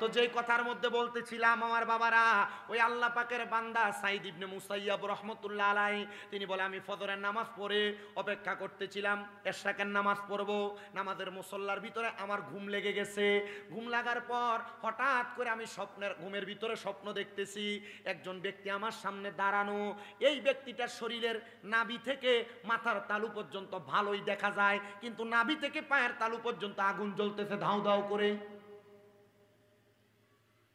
তো যেই কথার মধ্যে বলতেছিলাম আমার বাবারা, ওই আল্লাহ পাকের বান্দা সাইদ ইবনে মুসাইয়াব রাহমাতুল্লাহ আলাইহি তিনি বলে আমি ফজরের নামাজ পড়ে অপেক্ষা করতেছিলাম এশরাকের নামাজ পড়বো। নামাজের মুসল্লার ভিতরে আমার ঘুম লেগে গেছে। ঘুম লাগার পর হঠাৎ করে আমি ঘুমের ভিতরে স্বপ্ন দেখতেছি একজন ব্যক্তি আমার সামনে দাঁড়ানো। এই ব্যক্তিটার শরীরের নাভি থেকে মাথার তালু পর্যন্ত ভালোই দেখা যায়, কিন্তু নাভি থেকে পায়ের তালু পর্যন্ত আগুন জ্বলতেছে ধাউ ধাউ করে।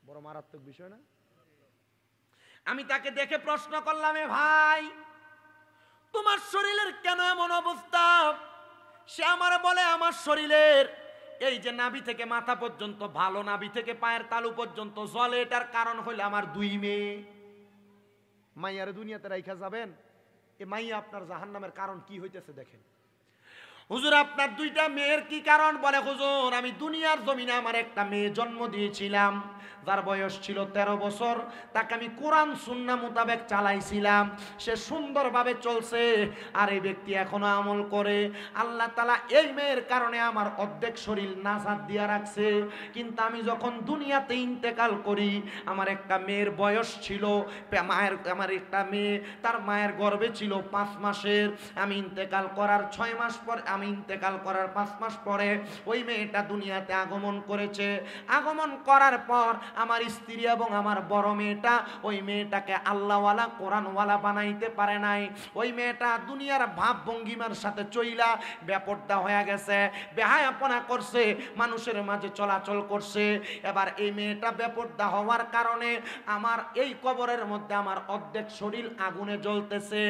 বড় মারাত্মক বিষয় না? আমি তাকে দেখে প্রশ্ন করলাম, এ ভাই তোমার শরীরের কেন এমন অবস্থা? সে আমার বলে আমার শরীরের এই যে নাভি থেকে মাথা পর্যন্ত ভালো, নাভি থেকে পায়ের তালু পর্যন্ত জ্বলে, এটার কারণ হইল আমার দুই মেয়ে। মাইয়ারে দুনিয়াতে রাইখা যাবেন, এ মাইয়া আপনার জাহান্নামের কারণ কি হইতেছে দেখেন। হুজুর আপনার দুইটা মেয়ের কি কারণ? বলে হুজুর আমি দুনিয়ার জমিনে আমার একটা মেয়ে জন্ম দিয়েছিলাম, যার বয়স ছিল 13 বছর। তাকে আমি কোরআন সুন্নাহ মোতাবেক চালাইছিলাম, সে সুন্দরভাবে চলছে, আর এই ব্যক্তি এখনো আমল করে। আল্লাহ তাআলা এই মেয়ের কারণে আমার অর্ধেক শরীর নাজাত দিয়া রাখছে। কিন্তু আমি যখন দুনিয়াতে ইন্তেকাল করি, আমার একটা মেয়ের বয়স ছিল, আমার একটা মেয়ে তার মায়ের গর্ভে ছিল 5 মাসের। আমি ইন্তেকাল করার 6 মাস পর, আমি ইন্তেকাল করার 5 মাস পরে ওই মেয়েটা দুনিয়াতে আগমন করেছে। আগমন করার পর আমার স্ত্রী এবং আমার বড় মেয়েটা ওই মেয়েটাকে আল্লাহওয়ালা কোরআনওয়ালা বানাইতে পারে নাই। ওই মেয়েটা দুনিয়ার ভাব ভঙ্গিমার সাথে চইলা বেপরদা হয়ে গেছে, বেহায়াপনা করছে, মানুষের মাঝে চলাচল করছে। এবার এই মেয়েটা বেপরদা হওয়ার কারণে আমার এই কবরের মধ্যে আমার অর্ধেক শরীর আগুনে জ্বলতেছে।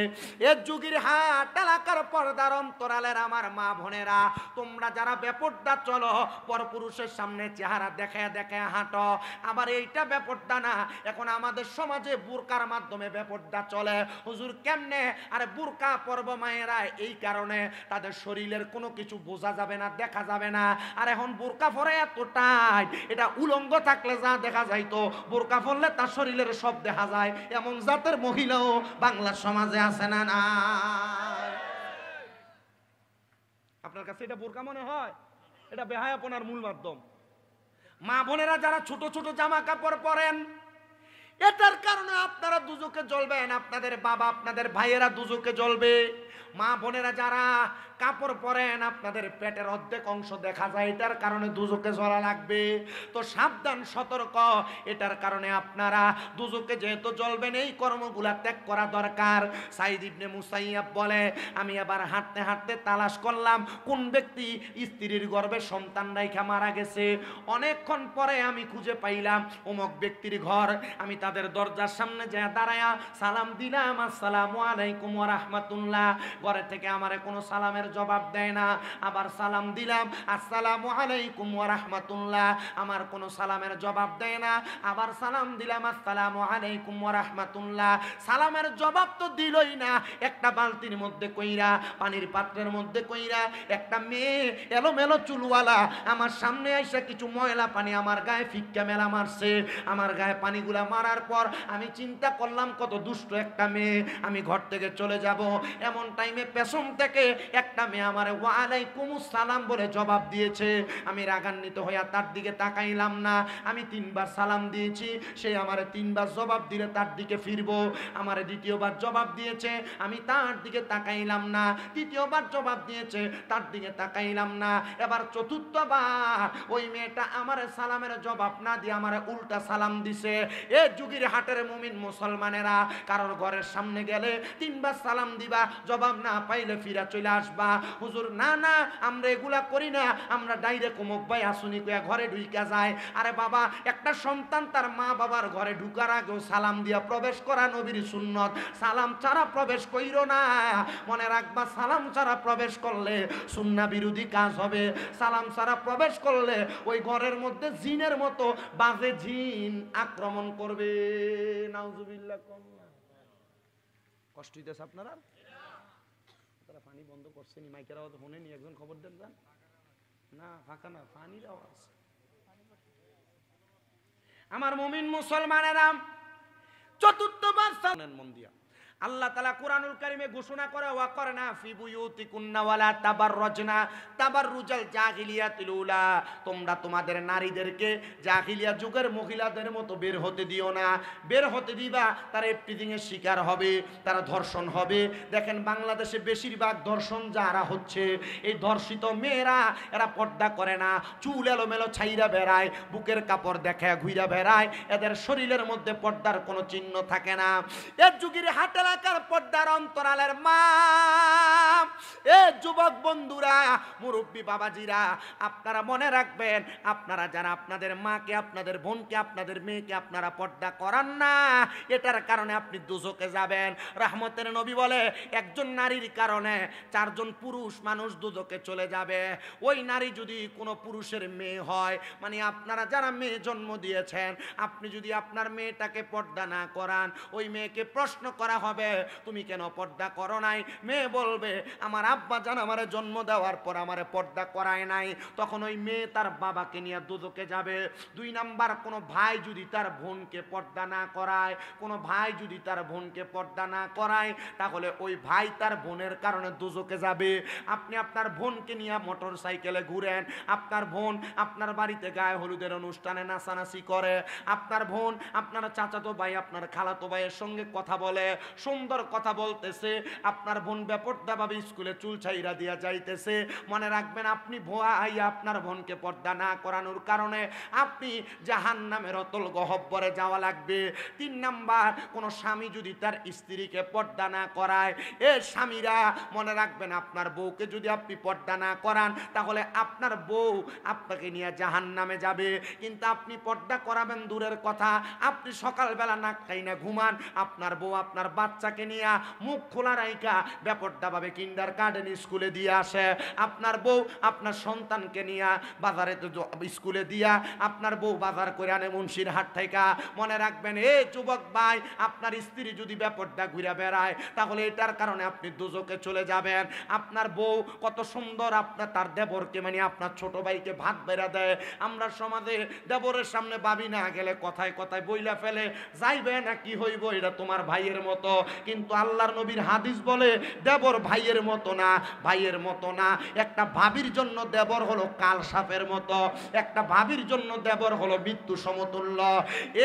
এ যুগের হাট এলাকার পর্দার অন্তরালের আমার মা বোনেরা, তোমরা যারা বেপরদা চলো, পরপুরুষের সামনে চেহারা দেখায় দেখায় হাঁটো, আবার এইটা বেপরদা না। এখন আমাদের সমাজে বুরকার মাধ্যমে বেপরদা চলে। হুজুর কেমনে? আরে বুরকা পরব মায়েরা এই কারণে তাদের শরীরের কোনো কিছু বোঝা যাবে না, দেখা যাবে না। আর এখন বুরকা পরে এত টাইট, এটা উলঙ্গ থাকলে যা দেখা যাইতো, বুরকা পরলে তার শরীরের সব দেখা যায়। এমন জাতের মহিলাও বাংলার সমাজে আছে না? না, আপনার কাছে এটা বোরকা মনে হয়? এটা বেহায়াপনার মূল মাধ্যম। মা বোনেরা যারা ছোট ছোট জামা কাপড় পরেন, এটার কারণে আপনারা দুজকে জ্বলবেন, আপনাদের বাবা আপনাদের ভাইয়েরা দুজকে জ্বলবে। মা বোনেরা যারা কাপড় পরেন, আপনাদের পেটের অর্ধেক অংশ দেখা যায়, এটার কারণে দুজকে জ্বলা লাগবে। তো সাবধান, সতর্ক, এটার কারণে আপনারা দুজকে যেহেতু জ্বলবেন, এই কর্মগুলা ত্যাগ করা দরকার। সাইদ ইবনে মুসাইয়াব বলে আমি আবার হাঁটতে হাঁটতে তালাশ করলাম কোন ব্যক্তি স্ত্রীর গর্ভে সন্তান রাইখা মারা গেছে। অনেকক্ষণ পরে আমি খুঁজে পাইলাম অমুক ব্যক্তির ঘর। আমি তাদের দরজার সামনে যায় দাঁড়ায়া সালাম দিলাম, আসসালামু আলাইকুম ওয়া রাহমাতুল্লাহ। ঘরে থেকে আমারে কোনো সালামের জবাব দেয় না। আবার সালাম দিলাম, আসসালামু আলাইকুম ওয়া রাহমাতুল্লাহ, আমার কোনো সালামের জবাব দেয় না। আবার সালাম দিলাম, আসসালামু আলাইকুম ওয়া রাহমাতুল্লাহ, সালামের জবাব তো দিলই না। একটা বালতির মধ্যে কইরা, পানির পাত্রের মধ্যে কইরা একটা মেয়ে এলোমেলো চুলওয়ালা আমার সামনে এসে কিছু ময়লা পানি আমার গায়ে ফিক্কা মেলা মারছে। আমার গায়ে পানিগুলা মারার পর আমি চিন্তা করলাম কত দুষ্ট একটা মেয়ে, আমি ঘর থেকে চলে যাব। এমন টাইমে পেছন থেকে একটা মেয়ে আমার ওয়ালাইকুম সালাম বলে জবাব দিয়েছে। আমি রাগান্বিত হইয়া তার দিকে তাকাইলাম না। আমি 3 বার সালাম দিয়েছি, সে আমারে 3 বার জবাব দিলে তার দিকে ফিরবো। আমারে দ্বিতীয়বার জবাব দিয়েছে, আমি তার দিকে তাকাইলাম না। তৃতীয়বার জবাব দিয়েছে, তার দিকে তাকাইলাম না। এবার চতুর্থবার ওই মেয়েটা আমারে সালামের জবাব না দিয়ে আমারে উল্টা সালাম দিছে। এ যুগের হাটের মুমিন মুসলমানেরা, কারোর ঘরের সামনে গেলে 3 বার সালাম দিবা, জবাব না পাইলে ফিরা চলে আসবা। হুজুর না না, আমরা এগুলা করি না, আমরা ডাইরেক্ট অমুক ভাই আসুনি কইয়া ঘরে ঢুইকা যায়। আরে বাবা, একটা সন্তান তার মা বাবার ঘরে ঢুকার আগেও সালাম দিয়া প্রবেশ করা নবীর সুন্নত। সালাম ছাড়া প্রবেশ কইরো না। মনে রাখবা, সালাম ছাড়া প্রবেশ করলে সুন্নাহ বিরোধী কাজ হবে। সালাম ছাড়া প্রবেশ করলে ওই ঘরের মধ্যে জিনের মতো বাজে জিন আক্রমণ করবে। নাউজুবিল্লাহ। কষ্ট হইতেছে আপনারা? তারা পানি বন্ধ করছেন, মাইকের আওয়াজ শুনেনি? একজন খবর দেন যান না, ফাঁকা না, পানির আওয়াজ। আমার মুমিন মুসলমানেরা, চতুর্থবার সালাম মন দিয়া আল্লাহ তাআলা কুরআনুল কারীমে ঘোষণা করে ওয়া করনা ফি বুয়ুতিকুন্না ওয়ালা তাবাররাজনা তাবাররুজাল জাহিলিয়াতিল উলা, তোমরা তোমাদের নারীদেরকে জাহিলিয়া যুগের মহিলাদের মতো বের হতে দিও না। বের হতে দিবা তারা ইফতিজিং এর শিকার হবে, তারা ধর্ষণ হবে। দেখেন বাংলাদেশে বেশিরভাগ ধর্ষণ যারা হচ্ছে, এই ধর্ষিত মেয়েরা এরা পর্দা করে না, চুল এলোমেলো ছাইরা বেড়ায়, বুকের কাপড় দেখে ঘুইরা বেড়ায়, এদের শরীরের মধ্যে পর্দার কোনো চিহ্ন থাকে না। এর যুগের হাটে এলাকার পর্দার অন্তরালের মা, এ যুবক বন্ধুরা, মুরব্বী বাবাজিরা, আপনারা মনে রাখবেন, আপনারা যারা আপনাদের মাকে, আপনাদের বোনকে, আপনাদের মেয়েকে আপনারা পর্দা করান না, এটার কারণে আপনি দুজকে যাবেন। রহমতের নবী বলে একজন নারীর কারণে 4 জন পুরুষ মানুষ দুজকে চলে যাবে। ওই নারী যদি কোনো পুরুষের মেয়ে হয়, মানে আপনারা যারা মেয়ে জন্ম দিয়েছেন, আপনি যদি আপনার মেয়েটাকে পর্দা না করান, ওই মেয়েকে প্রশ্ন করা হবে তুমি কেন পর্দা করো নাই? মেয়ে বলবে আমার আব্বা জান আমারে জন্ম দেওয়ার পর আমারে পর্দা করায় নাই। তখন ওই মেয়ে তার বাবাকে নিয়ে দুজকে যাবে। 2 নাম্বার, কোনো ভাই যদি তার বোনকে পর্দা না করায়, কোনো ভাই যদি তার বোনকে পর্দা না করায়, তাহলে ওই ভাই তার বোনের কারণে দুজকে যাবে। আপনি আপনার বোনকে নিয়ে মোটর সাইকেলে ঘুরেন, আপনার বোন আপনার বাড়িতে গায়ে হলুদের অনুষ্ঠানে নাচানাচি করে, আপনার বোন আপনার চাচাতো ভাই আপনার খালাতো ভাইয়ের সঙ্গে কথা বলে, সুন্দর কথা বলতেছে, আপনার বোন বেপর্দাভাবে স্কুলে চুল ছাইরা দিয়া যাইতেছে, মনে রাখবেন আপনি ভাই আপনার বোনকে পর্দা না করানোর কারণে আপনি জাহান্নামের অতল গহ্বরে যাওয়া লাগবে। 3 নাম্বার, কোন স্বামী যদি তার স্ত্রীকে পর্দা না করায়, এ স্বামীরা মনে রাখবেন আপনার বউকে যদি আপনি পর্দা না করান, তাহলে আপনার বউ আপনাকে নিয়ে জাহান্নামে যাবে। কিন্তু আপনি পর্দা করাবেন দূরের কথা, আপনি সকালবেলা নাক খাইনা ঘুমান, আপনার বউ আপনার বাচ্চাকে নিয়ে মুখ খোলা রাইখা বেপর্দাভাবে কিন্ডার গার্ডেন স্কুলে দিয়ে আসে। আপনার বউ আপনার সন্তানকে নিয়ে বাজারে স্কুলে দিয়া, আপনার বউ বাজার করে আনে মুন্সির হাট থেকে। মনে রাখবেন এ যুবক ভাই, আপনার স্ত্রী যদি বেপর্দা ঘুরে বেড়ায়, তাহলে এটার কারণে আপনি দুজকে চলে যাবেন। আপনার বউ কত সুন্দর আপনার তার দেবরকে, মানে আপনার ছোট ভাইকে ভাত বেড়া দেয়। আমরা সমাজে দেবরের সামনে ভাবি না গেলে কথায় কথায় বইলা ফেলে, যাইবে না কি হইব, এটা তোমার ভাইয়ের মতো। কিন্তু আল্লাহর নবীর হাদিস বলে দেবর ভাইয়ের মতো না, ভাইয়ের মতো না। একটা ভাবির জন্য দেবর হলো কাল সাপের মতো, একটা ভাবির জন্য দেবর হলো মৃত্যু সমতুল্য।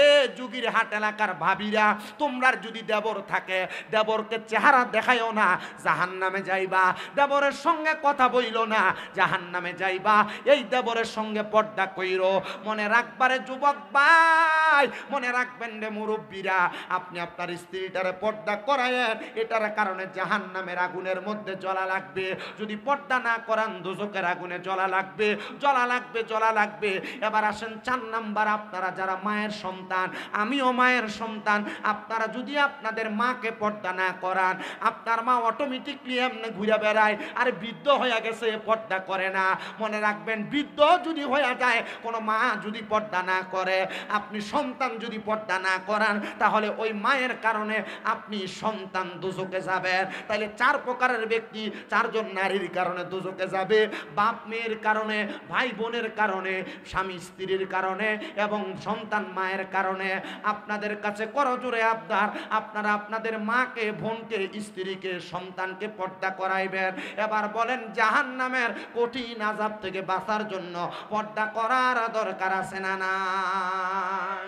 এ যুগের হাট এলাকার ভাবিরা, তোমরা যদি দেবর থাকে, দেবরকে চেহারা দেখায়ও না, জাহান্নামে যাইবা। দেবরের সঙ্গে কথা বইলো না, জাহান্নামে যাইবা। এই দেবরের সঙ্গে পর্দা কইরো। মনে রাখবারে যুবক ভাই, মনে রাখবেন রে মুরব্বীরা, আপনি আপনার স্ত্রীটারে পর্দা করায়েন, এটার কারণে জাহান্নামের আগুনের মধ্যে জ্বলা লাগবে। যদি পর্দা না করান, দোজখের আগুনে জ্বলা লাগবে, জ্বলা লাগবে, জ্বলা লাগবে। এবার আসেন 4 নাম্বার, আপনারা যারা মায়ের সন্তান, আমিও মায়ের সন্তান, আপনারা যদি আপনাদের মাকে পর্দা না করান, আপনার মা অটোমেটিকলি এমনি ঘুরে বেড়ায়, আর বৃদ্ধ হয়ে গেছে পর্দা করে না। মনে রাখবেন, বৃদ্ধ যদি হয়ে যায়, কোনো মা যদি পর্দা না করে, আপনি সন্তান যদি পর্দা না করান, তাহলে ওই মায়ের কারণে আপনি সন্তান দুজকে যাবেন। তাহলে 4 প্রকারের ব্যক্তি, 4 জন নারীর কারণে দুজকে যাবে। বাপ মেয়ের কারণে, ভাই বোনের কারণে, স্বামী স্ত্রীর কারণে এবং সন্তান মায়ের কারণে। আপনাদের কাছে করজোরে আবদার, আপনারা আপনাদের মাকে, বোনকে, স্ত্রীকে, সন্তানকে পর্দা করাইবেন। এবার বলেন, জাহান্নামের কঠিন আযাব থেকে বাঁচার জন্য পর্দা করার দরকার আছে না না?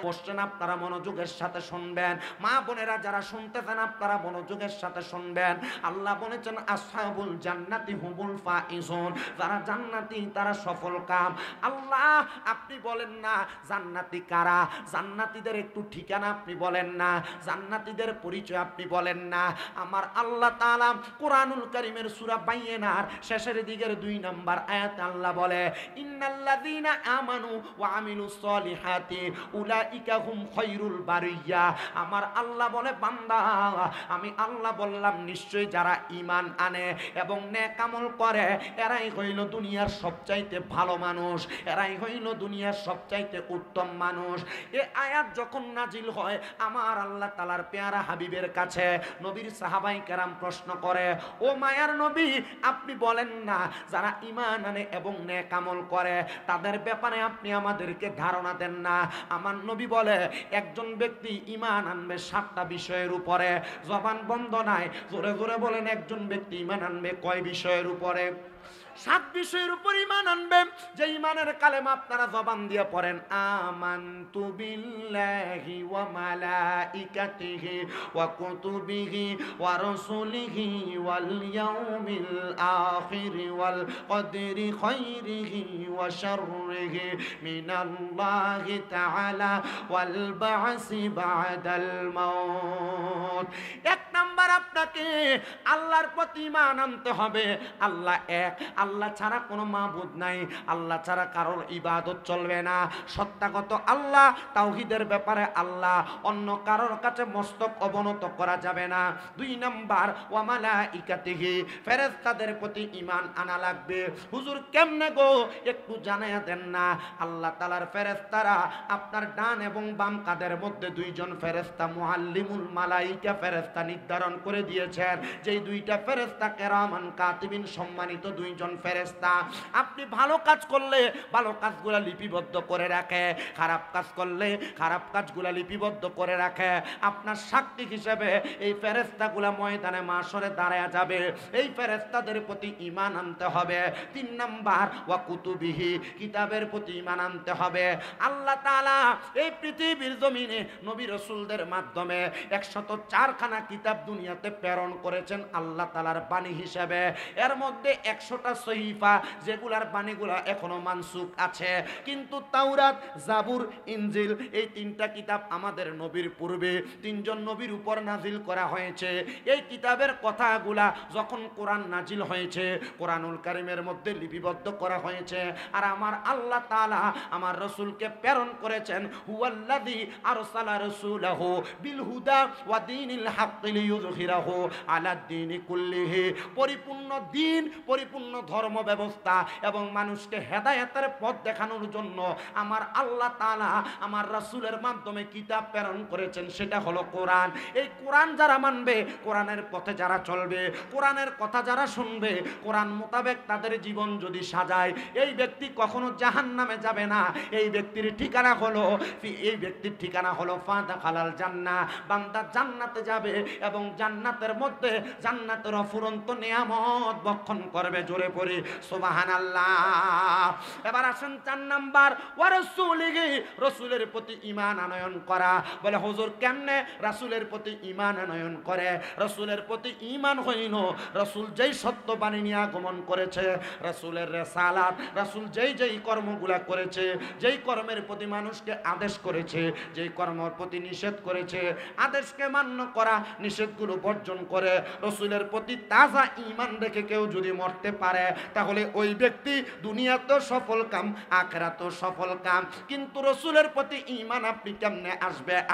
কোশ্চেন আপনারা মনোযোগের সাথে শুনবেন। মা বোনেরা যারা শুনতেছেন, আপনারা মনোযোগের সাথে শুনবেন। আল্লাহ বলেছেন আসহাবুল জান্নাতি হুমুল ফাইজুন, যারা জান্নাতি তারা সফল কাম। আল্লাহ আপনি বলেন না জান্নাতি কারা, জান্নাতীদের একটু ঠিকানা আপনি বলেন না, জান্নাতীদের পরিচয় আপনি বলেন না। আমার আল্লাহ তাআলা কোরআনুল কারীমের সূরা বাইয়িনার শেষের দিকের 2 নাম্বার আয়াতে আল্লাহ বলে, ইন্নাল্লাযীনা আমানু ওয়া আমিলুস সলিহাতি উলাইকা হুম খায়রুল বারিয়া। আমার আল্লাহ বলে, বান্দা আমি আল্লাহ বললাম, নিশ্চয়ই যারা ঈমান আনে এবং নেক আমল করে, এরাই হইল দুনিয়ার সবচাইতে ভালো মানুষ, এরাই হইল দুনিয়ার সবচাইতে উত্তম মানুষ। এই আয়াত যখন নাজিল হয়, আমার আল্লাহ তাআলার পেয়ারা হাবিবের কাছে নবীর সাহাবায়ে কেরাম প্রশ্ন করে, ও মায়ার নবী, আপনি বলেন না যারা ঈমান আনে এবং নেক আমল করে, তাদের ব্যাপারে আপনি আমাদেরকে ধারণা দেন না। আমার নবী নবী বলে একজন ব্যক্তি ঈমান আনবে 7টা বিষয়ের উপরে। জবান বন্ধ নাই, জোরে জোরে বলেন, একজন ব্যক্তি ঈমান আনবে কয় বিষয়ের উপরে? 7 বিষয়ের উপর ঈমান আনবে। যে ঈমানের কালেমা আপনারা জবান দিয়ে পড়েন, আমানতু বিল্লাহি ওয়া মালাইকাতিহি ওয়া কুতুবিহি ওয়া রাসূলিহি ওয়াল ইয়াউমিল আখির ওয়াল কদরি খাইরিহি ওয়া শাররিহি মিনাল্লাহি তাআলা ওয়াল বা'সি বা'দাল মাউত। এক নাম্বার, আপনাকে আল্লাহর প্রতি ঈমান আনতে হবে। আল্লাহ এক, আল্লাহ ছাড়া কোনো মাবুদ নাই, আল্লাহ ছাড়া কারোর ইবাদত চলবে না। সত্যাগত আল্লাহ, তাওহীদের ব্যাপারে আল্লাহ, অন্য কারোর কাছে মস্তক অবনত করা যাবে না। 2 নাম্বার, ওয়া মালাইকাতিহি, ফেরেশতাদের প্রতি ঈমান আনা লাগবে। হুজুর কেমনে গো, একটু জানায়া দেন না। আল্লাহ তাআলার ফেরেশতারা আপনার ডান এবং বাম কাঁধের মধ্যে 2 জন ফেরেশতা, মুআল্লিমুল মালাইকা ফেরেশতা নির্ধারণ করে দিয়েছেন। যেই 2টা ফেরেশতা কিরামান কাতিবিন, সম্মানিত 2 জন ফেরেশতা। আপনি ভালো কাজ করলে ভালো কাজগুলো লিপিবদ্ধ করে রাখে, খারাপ কাজ করলে খারাপ কাজগুলো লিপিবদ্ধ করে রাখে। আপনার সাক্ষী হিসেবে এই ফেরেশতাগুলো ময়দানে মাশরে দাঁড়ায়া যাবে। এই ফেরেশতাদের প্রতি ঈমান আনতে হবে। 3 নাম্বার, ওয়া কুতুবিহি, কিতাবের প্রতি ঈমান আনতে হবে। আল্লাহ তাআলা এই পৃথিবীর জমিনে নবী রাসূলদের মাধ্যমে 104খানা কিতাব দুনিয়াতে প্রেরণ করেছেন আল্লাহ তাআলার বাণী হিসেবে। এর মধ্যে 100টা সহিফা, যেগুলার বাণীগুলা এখনো মানসুখ আছে। কিন্তু তাওরাত, জাবুর, ইনজিল, এই 3টা কিতাব আমাদের নবীর পূর্বে 3 জন নবীর উপর নাজিল করা হয়েছে। এই কিতাবের কথাগুলা যখন কোরআন নাজিল হয়েছে, কোরআনুল কারীমের মধ্যে লিপিবদ্ধ করা হয়েছে। আর আমার আল্লাহ তাআলা আমার রাসূলকে প্রেরণ করেছেন, হুয়াল্লাযী আরসালা রাসূলাহু বিল হুদা ওয়া দীনিল হাক্কি লিইয়ুযহিরাহু আলাদ দীনি কুল্লিহি। পরিপূর্ণ দিন, পরিপূর্ণ ধর্ম ব্যবস্থা এবং মানুষকে হেদায়েতের পথ দেখানোর জন্য আমার আল্লাহ তাআলা আমার রাসূলের মাধ্যমে কিতাব প্রেরণ করেছেন, সেটা হলো কোরআন। এই কোরআন যারা মানবে, কোরআনের পথে যারা চলবে, কোরআনের কথা যারা শুনবে, কোরআন মোতাবেক তাদের জীবন যদি সাজায়, এই ব্যক্তি কখনো জাহান্নামে যাবে না। এই ব্যক্তির ঠিকানা হলো ফাদাখালাল জান্নাহ। বান্দা জান্নাতে যাবে এবং জান্নাতের মধ্যে জান্নাতের অফুরন্ত নিয়ামত ভক্ষণ করবে। জোরে পড়ি সুবহানাল্লাহ। এবার আসেন 4 নাম্বার, ওয়া রাসূলিহি, রাসূলের প্রতি ঈমান আনয়ন করা। বলে হুজুর কেমনে রাসূলের প্রতি ঈমান আনয়ন করে? রাসূলের প্রতি ঈমান হইল, রাসূল যেই সত্য বাণী নিয়ে আগমন করেছে, রাসূলের রিসালাত, রাসূল যেই কর্মগুলা করেছে, যেই কর্মের প্রতি মানুষকে আদেশ করেছে, যেই কর্মের প্রতি নিষেধ করেছে, আদেশকে মান্য করা, নিষেধগুলো বর্জন করে রাসূলের প্রতি তাজা ঈমান রেখে কেউ যদি মরতে পারে, তাহলে ওই ব্যক্তি দুনিয়াতেও সফল কাম, আখিরাতেও সফল কাম। কিন্তু রাসূলের প্রতি ঈমান আপনি কেমনে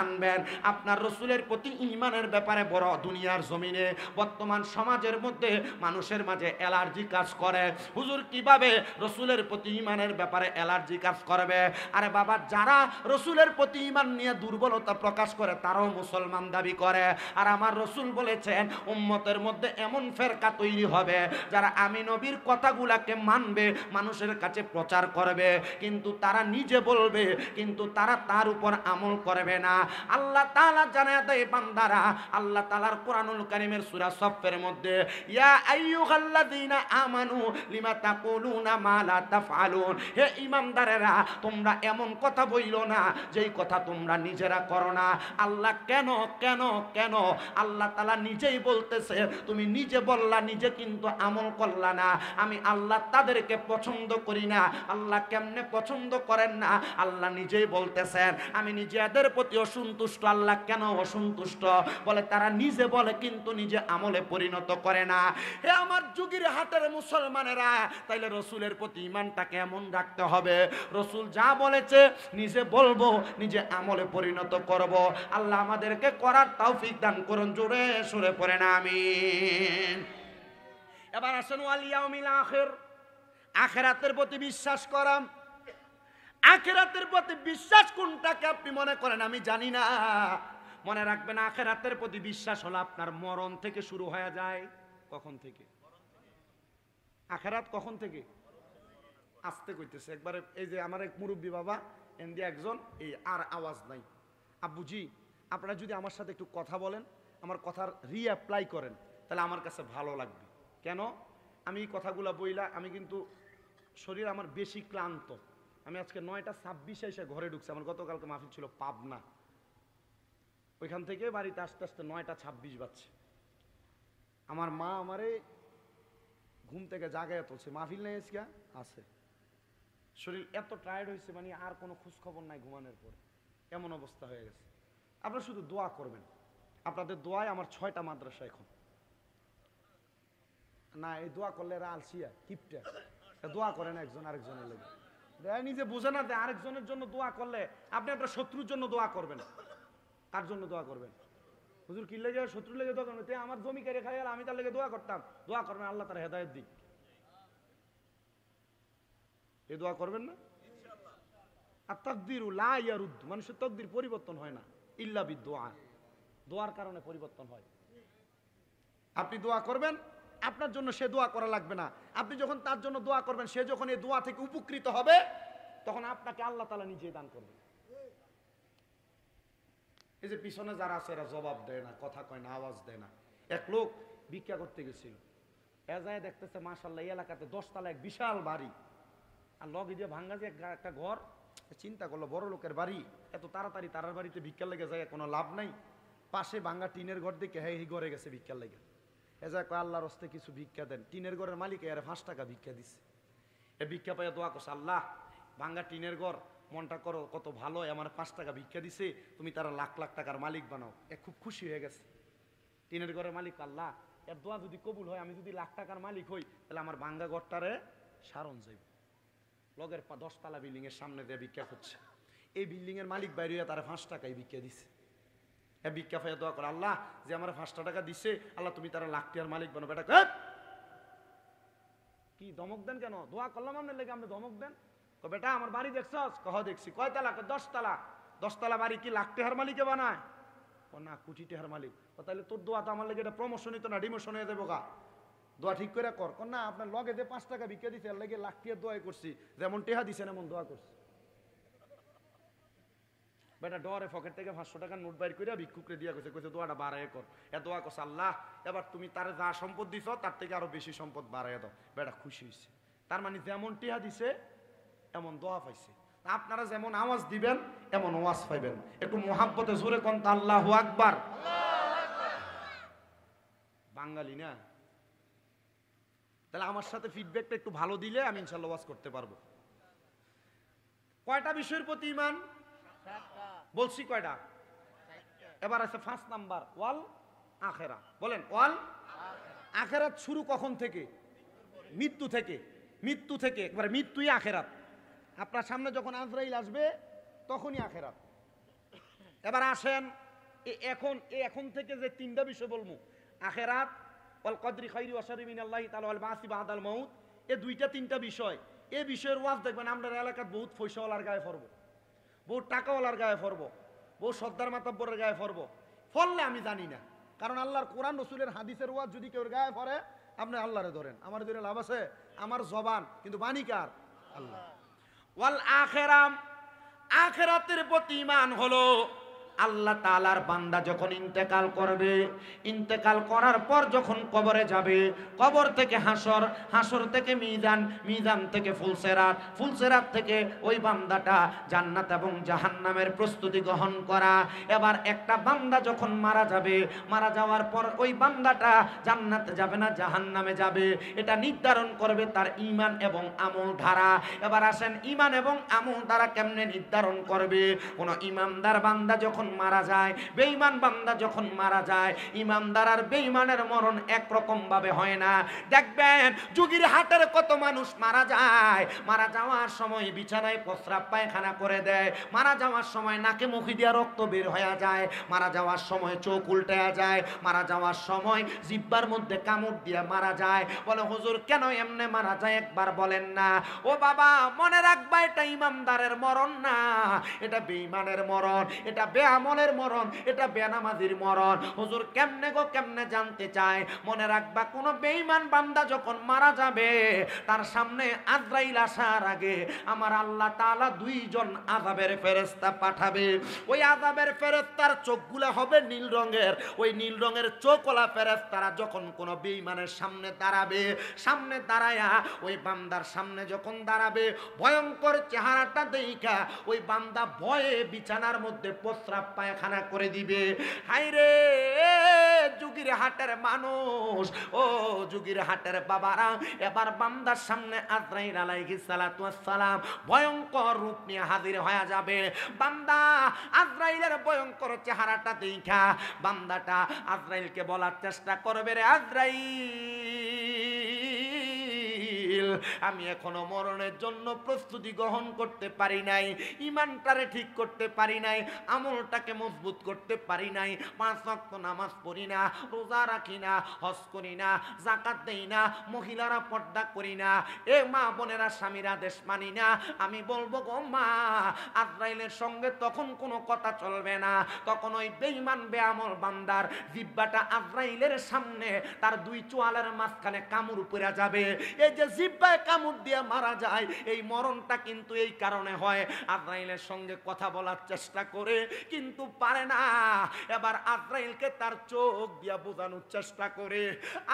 আনবেন? আপনার রাসূলের প্রতি ঈমানের ব্যাপারে বড় দুনিয়ার জমিনে বর্তমান সমাজের মধ্যে মানুষের মাঝে অ্যালার্জি কাজ করে। হুজুর কিভাবে রাসূলের প্রতি ঈমানের ব্যাপারে অ্যালার্জি কাজ করবে? আরে বাবা, যারা রাসূলের প্রতি ঈমান নিয়ে দুর্বলতা প্রকাশ করে তারাও মুসলমান দাবি করে। আর আমার রাসূল বলেছেন, উম্মতের মধ্যে এমন ফেরকা তৈরি হবে যারা আমি নবীর কথাগুলাকে মানবে, মানুষের কাছে প্রচার করবে, কিন্তু তারা নিজে বলবে, কিন্তু তারা তার উপর আমল করবে না। আল্লাহ তাআলা জানায় দেয় বান্দারা, আল্লাহ তাআলার কোরআনুল কারীমের সূরা সফের মধ্যে, ইয়া আইয়ুহাল্লাযীনা আমানু লিমা তাকুলুনা মা লা তাফআলুন, হে ঈমানদারেরা, তোমরা এমন কথা বইলো না যেই কথা তোমরা নিজেরা করো না। আল্লাহ কেন কেন কেন? আল্লাহ তাআলা নিজেই বলতেছে, তুমি নিজে বললা, নিজে কিন্তু আমল করলা না। আমি আল্লাহ তাদেরকে পছন্দ করি না। আল্লাহ কেমনে পছন্দ করেন না? আল্লাহ নিজেই বলতেছেন, আমি নিজেদের প্রতি অসন্তুষ্ট। আল্লাহ কেন অসন্তুষ্ট? বলে তারা নিজে বলে কিন্তু নিজে আমলে পরিণত করে না। হে আমার যুগের হাটের মুসলমানেরা, তাইলে রাসূলের প্রতি ঈমানটা কেমন রাখতে হবে? রাসূল যা বলেছে নিজে বলবো, নিজে আমলে পরিণত করব। আল্লাহ আমাদেরকে করার তৌফিক দান করুন। জোরে সুরে পড়েন আমিন। এবার আসেন ওয়াল ইয়াউমিল আখির, আখিরাতের প্রতি বিশ্বাস করা। আখিরাতের প্রতি বিশ্বাস কোনটাকে আপনি মনে করেন আমি জানি না। মনে রাখবেন, আখিরাতের প্রতি বিশ্বাস হলো আপনার মরণ থেকে শুরু হয়ে যায়। কখন থেকে? আখিরাত কখন থেকে? আসতে কইতেছে একবারে। এই যে আমার এক মুরব্বী বাবা এন্দি একজন, এই আর আওয়াজ নাই। আব্বুজি আপনারা যদি আমার সাথে একটু কথা বলেন, আমার কথার রিঅ্যাপ্লাই করেন, তাহলে আমার কাছে ভালো লাগবে। কেন আমি এই কথাগুলো বইলা, আমি কিন্তু শরীর আমার বেশি ক্লান্ত। আমি আজকে 9:26 এসে ঘরে ঢুকছি। আমার গতকালকে মাহফিল ছিল পাবনা, ওইখান থেকে বাড়িতে আস্তে আস্তে 9:26 বাজছে। আমার মা আমারে ঘুম থেকে জাগায় তুলছে, মাহফিল নেই আজকে আছে। শরীর এত টায়ার্ড হয়েছে, মানে আর কোনো খোঁজ খবর নাই ঘুমানোর পরে, এমন অবস্থা হয়ে গেছে। আপনারা শুধু দোয়া করবেন, আপনাদের দোয়ায় আমার 6টা মাদ্রাসা এখন। না এই দোয়া করলে এরা আলসিয়া কিপটা, দোয়া করেন একজন আরেকজনের লেগে, নিজে বুঝে না যে আরেকজনের জন্য দোয়া করলে আপনি আপনার শত্রুর জন্য দোয়া করবেন। কার জন্য দোয়া করবেন? হুজুর কি লেগে শত্রু লেগে দোয়া করবেন? আমার জমি কেড়ে খাই, আমি তার লেগে দোয়া করতাম। দোয়া করবেন আল্লাহ তার হেদায়েত দিক, এই দোয়া করবেন না? আর তাকদিরু লা ইয়ারুদ, মানুষের তাকদির পরিবর্তন হয় না, ইল্লা বিদুআ, দোয়ার কারণে পরিবর্তন হয়। আপনি দোয়া করবেন, আপনার জন্য সে দোয়া করা লাগবে না। আপনি যখন তার জন্য দোয়া করবেন, সে যখন এই দোয়া থেকে উপকৃত হবে, তখন আপনাকে আল্লাহ তাআলা নিজেই দান করবে। এই যে পিছনে যারা আছে এরা জবাব দেয় না, কথা কয় না, আওয়াজ দেয় না। এক লোক ভিক্ষা করতে গেছিল, এজায় দেখতেছে মাশাআল্লাহ এই এলাকাতে 10 তলা এক বিশাল বাড়ি, আর লগে দিয়ে ভাঙ্গা যে একটা ঘর। চিন্তা করলো বড় লোকের বাড়ি, এত তাড়াতাড়ি তারার বাড়িতে ভিক্ষার লেগে যায় কোনো লাভ নাই। পাশে ভাঙ্গা টিনের ঘর দেখে হ্যাঁ এই ঘরে গেছে ভিক্ষার লেগে। এজা কয় আল্লাহর হস্তে কিছু ভিক্ষা দেন। টিনের ঘরের মালিক এর 5 টাকা ভিক্ষা দিচ্ছে। এ ভিক্ষা পাইয়া দোয়া করছে, আল্লাহ ভাঙ্গা টিনের ঘর, মনটা করো কত ভালো, আমার 5 টাকা ভিক্ষা দিছে, তুমি তারা লাখ লাখ টাকার মালিক বানাও। এ খুব খুশি হয়ে গেছে। টিনের ঘরের মালিক, আল্লাহ এর দোয়া যদি কবুল হয়, আমি যদি লাখ টাকার মালিক হই, তাহলে আমার ভাঙ্গা ঘরটারে সারণ যাইব। লগের 10 তলা বিল্ডিং এর সামনে দিয়ে ভিক্ষা করছে। এই বিল্ডিং এর মালিক বাইরে তারা 5 টাকায় ভিক্ষা দিছে। ভিক্ষা পাইয়া দোয়া করে, আল্লাহ যে আমার 5 টাকা দিছে, আল্লাহ তুমি তারা লাখ টাকার মালিক বানো। বেটা কি ধমক দেন কেন? দোয়া করলাম আপনার লেগে আপনি ধমক দেন? বেটা আমার বাড়ি দেখছস? কহ দেখছি। কয় তালা? 10 তালা। 10 তালা বাড়ি কি লাখ টাকার মালিকে বানায়? না, কোটি টাকার মালিক। তাহলে তোর দোয়া তো আমার লেগে এটা প্রমোশনই তো না, ডিমোশন হয়ে দেবো গা। দোয়া ঠিক করে কর। না আপনার লগে যে 5 টাকা ভিক্ষা দিছে, এর লেগে লাখ টাকার দোয়া করছি, যেমন টেহা দিছেন এমন দোয়া করছি। বেটা ডরে পকেট থেকে 500 টাকার নোট বাইর করে ভিক্ষুকরে দিয়া কইছে, দোয়াটা বাড়ায় কর। এ দোয়া করছে, আল্লাহ এবার তুমি তার যা সম্পদ দিছ তার থেকে আরো বেশি সম্পদ বাড়ায় দাও। বেটা খুশি হয়েছে। তার মানে যেমন টিহা দিছে এমন দোয়া পাইছে। আপনারা যেমন আওয়াজ দিবেন এমন ওয়াজ পাইবেন। একটু মোহাব্বতে জোরে কোন আল্লাহু আকবার। বাঙালি না, তাহলে আমার সাথে ফিডব্যাকটা একটু ভালো দিলে আমি ইনশাআল্লাহ ওয়াজ করতে পারবো। কয়টা বিষয়ের প্রতি ঈমান বলছি? কয়টা? এবার আছে 5 নাম্বার, ওয়াল আখিরা। বলেন ওয়াল আখিরাত। শুরু কখন থেকে? মৃত্যু থেকে। মৃত্যু থেকে একবারে মৃত্যুই আখিরাত। আপনার সামনে যখন আজরাইল আসবে তখনই আখিরাত। এবার আসেন এখন থেকে যে 3টা বিষয় বলবো, আখিরাত, ওয়াল কদরি খাইরি ওয়া শাররি মিনাল্লাহি তাআলা, ওয়াল বাসি বাদাল মাউত, এই 2-3টা বিষয়। এই বিষয়ের ওয়াজ দেখবেন আমাদের এলাকার বহুত পয়সাওয়ালার গায়ে পড়বো, বহু টাকাওয়ালার গায়ে পড়বো, বহু সর্দার মাতাব্বরের গায়ে পড়বো। ফললে আমি জানি না, কারণ আল্লাহর কোরআন রসুলের হাদিসের ওয়াজ যদি কেউ গায়ে পড়ে, আপনি আল্লাহরে ধরেন। আমার ধরে লাভ আছে? আমার জবান, কিন্তু বাণী কার? আল্লাহ। ওয়াল আখিরাম, আখিরাতের প্রতি ঈমান হলো আল্লাহ তাআলার বান্দা যখন ইন্তেকাল করবে, ইন্তেকাল করার পর যখন কবরে যাবে, কবর থেকে হাসর, হাসর থেকে মিজান, মিজান থেকে ফুলসেরাত, ফুলসেরাত থেকে ওই বান্দাটা জান্নাত এবং জাহান্নামের প্রস্তুতি গ্রহণ করা। এবার একটা বান্দা যখন মারা যাবে, মারা যাওয়ার পর ওই বান্দাটা জান্নাতে যাবে না জাহান্নামে যাবে, এটা নির্ধারণ করবে তার ঈমান এবং আমল ধারা। এবার আসেন, ঈমান এবং আমল ধারা কেমনে নির্ধারণ করবে? কোন ঈমানদার বান্দা যখন মারা যায়, বেঈমান বান্দা যখন মারা যায়, ঈমানদার আর বেঈমানের মরণ একরকম ভাবে হয় না। দেখবেন যুগির হাটের কত মানুষ মারা যায়, মারা যাওয়ার সময় বিছানায় প্রস্রাব পায়খানা করে দেয়, মারা যাওয়ার সময় নাকে মুখে দিয়ে রক্ত বের হয়ে যায়, মারা যাওয়ার সময় চোখ উল্টে যায়, মারা যাওয়ার সময় জিহ্বার মধ্যে কামড় দিয়ে মারা যায়। বলে হুজুর কেন এমনে মারা যায় একবার বলেন না। ও বাবা মনে রাখবা, এটা ঈমানদারের মরণ না, এটা বেঈমানের মরণ, এটা বেআম বেআমলের মরণ, এটা বেনামাজির মরণ। হুজুর কেমনে গো কেমনে জানতে চায়? মনে রাখবা, কোন বেঈমান বান্দা যখন মারা যাবে তার সামনে আজরাইল আসার আগে আমার আল্লাহ তাআলা দুইজন আযাবের ফেরেশতা পাঠাবে। ওই আযাবের ফেরেশতার চোখগুলো হবে নীল রঙের। ওই নীল রঙের চোখওয়ালা ফেরেশতারা যখন কোন বেঈমানের সামনে দাঁড়াবে, সামনে দাঁড়ায়া ওই বান্দার সামনে যখন দাঁড়াবে, ভয়ঙ্কর চেহারাটা দেইখা ওই বান্দা ভয়ে বিছানার মধ্যে প্রস্রাব পায়খানা করে দিবে। হায়রে যুগির হাটের মানুষ, ও যুগির হাটের বাবারা, এবার বান্দার সামনে আজরাইল আলাইহিস সালাতু ওয়াস সালাম ভয়ঙ্কর রূপ নিয়ে হাজির হয়ে যাবে। বান্দা আজরাইলের ভয়ঙ্কর চেহারাটা দেইখা বান্দাটা আজরাইলকে বলার চেষ্টা করবে, রে আজরাইল, আমি এখনো মরণের জন্য প্রস্তুতি গ্রহণ করতে পারি নাই, ইমানটারে ঠিক করতে পারি নাই, আমলটাকে মজবুত করতে পারি নাই, 5 ওয়াক্ত নামাজ পড়ি না, রোজা রাখি না, হজ করি না, যাকাত দেই না, মহিলারা পর্দা করি না, এ মা বোনেরা স্বামীর আদেশ মানি না। আমি বলবো গো মা, আজরাইলের সঙ্গে তখন কোনো কথা চলবে না। তখন ওই বেঈমান বেআমল বান্দার জিহ্বাটা আজরাইলের সামনে তার দুই চোয়ালের মাঝখানে কামড় পড়ে যাবে। এই যে জিহ্বায় কামড় দিয়ে মারা যায়, এই মরণটা কিন্তু এই কারণে হয়। আজরাইলের সঙ্গে কথা বলার চেষ্টা করে কিন্তু পারে না। এবার আজরাইলকে তার চোখ দিয়া বোঝানোর চেষ্টা করে,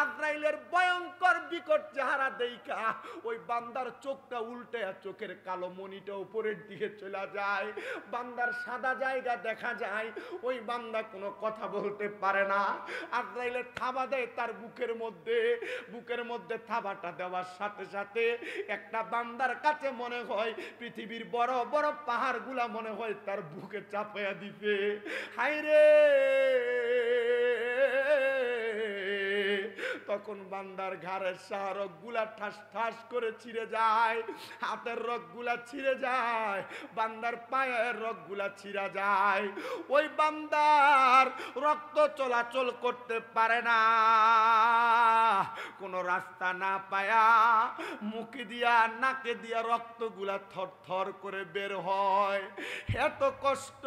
আজরাইলের ভয়ঙ্কর বিকট চেহারা দেইখা ওই বান্দার চোখটা উল্টে, চোখের কালো মণিটা উপরের দিকে চলে যায়, বান্দার সাদা জায়গা দেখা যায়। ওই বান্দা কোনো কথা বলতে পারে না। আজরাইলের থাবা দেয় তার বুকের মধ্যে, বুকের মধ্যে থাবাটা দেওয়ার সাথে সাথে একটা বান্দার কাছে মনে হয় পৃথিবীর বড় বড় পাহাড়গুলা মনে হয় তার বুকে চাপাইয়া দিতে। হায়রে তখন বান্দার ঘাড়ের শাহরগ গুলা ঠাস ঠাস করে ছিঁড়ে যায়, হাতের রগ গুলা ছিঁড়ে যায়, বান্দার পায়ের রগ গুলা ছিঁড়া যায়। ওই বান্দার রক্ত চলাচল করতে পারে না, কোন রাস্তা না পায়া মুখে দিয়া নাকে দিয়া রক্ত গুলা থর থর করে বের হয়। এত কষ্ট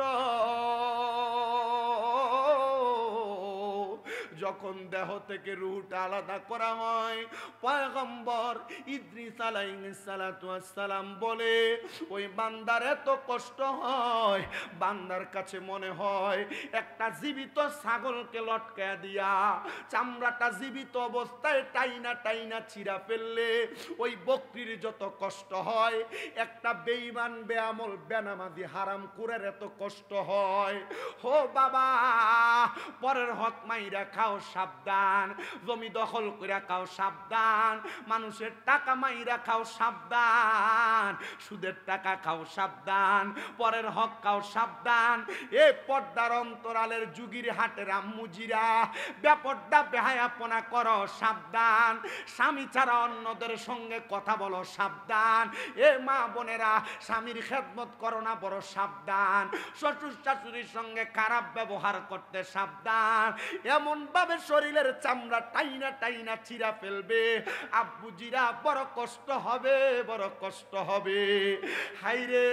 যখন দেহ থেকে রূহটা আলাদা করা হয়, পয়গম্বর ইদ্রিস আলাইহিস সালাতু ওয়াস সালাম বলে ওই বান্দার এত কষ্ট হয়, বান্দার কাছে মনে হয় একটা জীবিত ছাগলকে লটকায়া দিয়া চামড়াটা জীবিত অবস্থায় টাইনা টাইনা ছিঁড়া ফেললে ওই বকরির যত কষ্ট হয়, একটা বেঈমান বেআমল বেনামাজি হারামখোরের এত কষ্ট হয়। হো বাবা, পরের হক মাইরা খাও সাবধান, জমি দখল করে খাও সাবধান, মানুষের টাকা মাইরা খাও সাবধান, সুদের টাকা খাও সাবধান, পরের হক খাও সাবধান। এ পর্দার অন্তরালের যুগির হাটের আম্মুজিরা, ব্যাপারটা বেহায়াপনা করো সাবধান, স্বামী ছাড়া অন্যদের সঙ্গে কথা বলো সাবধান। এ মা বোনেরা, স্বামীর খেদমত করো না, বড় সাবধান। শ্বশুর শাশুড়ির সঙ্গে খারাপ ব্যবহার করতে সাবধান, এমন ভাবে শরীরের চামড়া টাইনা টাইনা ছিঁড়া ফেলবে, আব্বুজিরা বড় কষ্ট হবে, বড় কষ্ট হবে। হায়রে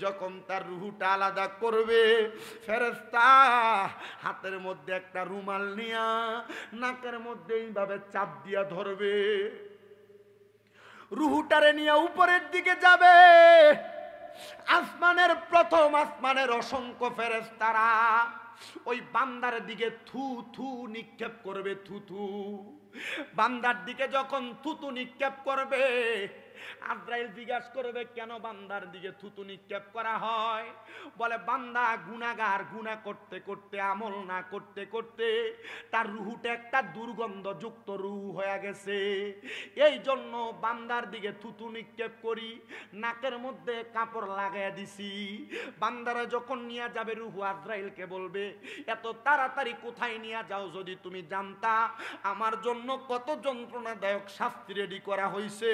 যখন তার রুহটা আলাদা করবে, ফেরেশতা হাতের মধ্যে একটা রুমাল নিয়া নাকের মধ্যে এইভাবে চাপ দিয়া ধরবে, রুহটারে নিয়ে উপরের দিকে যাবে। আসমানের প্রথম আসমানের অসংখ্য ফেরেশতারা ওই বান্দার দিকে থু থু নিক্ষেপ করবে, থু থু। বান্দার দিকে যখন থুতু নিক্ষেপ করবে, আজরাইল জিজ্ঞাসা করবে কেন বান্দার দিকে থুতু নিক্ষেপ করা হয়? বলে বান্দা গুনাহগার, গুনাহ করতে করতে, আমল না করতে করতে তার রুহুটা একটা দুর্গন্ধযুক্ত রুহ হয়ে গেছে, এই জন্য বান্দার দিকে থুতু নিক্ষেপ করি, নাকের মধ্যে কাপড় লাগাইয়া দিছি। বান্দারা যখন নিয়ে যাবে রুহু আজরাইলকে বলবে এত তাড়াতাড়ি কোথায় নিয়ে যাও, যদি তুমি জানতা আমার জন্য কত যন্ত্রণাদায়ক শাস্তি রেডি করা হয়েছে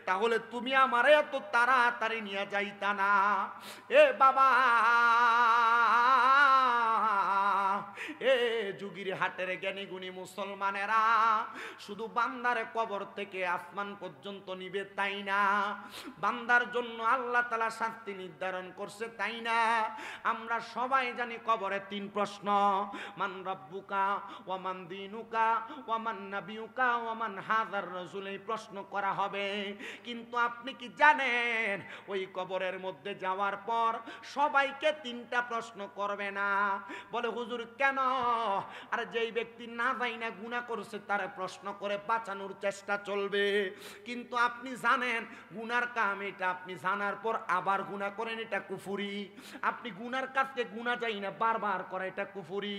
তাহলে বলে তুমি আমারে এত তাড়াতাড়ি নিয়ে যাইতা না। এ বাবা, এ যুগির হাটের জ্ঞানী গুণী মুসলমানেরা, শুধু বান্দার কবর থেকে আসমান পর্যন্ত নিবে তাই না, বান্দার জন্য আল্লাহ তাআলা শাস্তি নির্ধারণ করছে তাই না। আমরা সবাই জানি কবরে 3 প্রশ্ন, মান রাব্বুকা ওয়া মান দীনুকা ওয়া মান নাবিয়ুকা ওয়া মান হাযার রাসূল, এই প্রশ্ন করা হবে। কিন্তু আপনি কি জানেন ওই কবরের মধ্যে যাওয়ার পর সবাইকে 3টা প্রশ্ন করবে না? বলে হুজুর কেন? আর যেই ব্যক্তি না যাই না গুনাহ করছে তারে প্রশ্ন করে বাঁচানোর চেষ্টা চলবে। কিন্তু আপনি জানেন গুনার কাম এটা, আপনি জানার পর আবার গুনাহ করেন, এটা কুফরি। আপনি গুনার কাজকে গুনাহ যাই না বারবার করে, এটা কুফরি।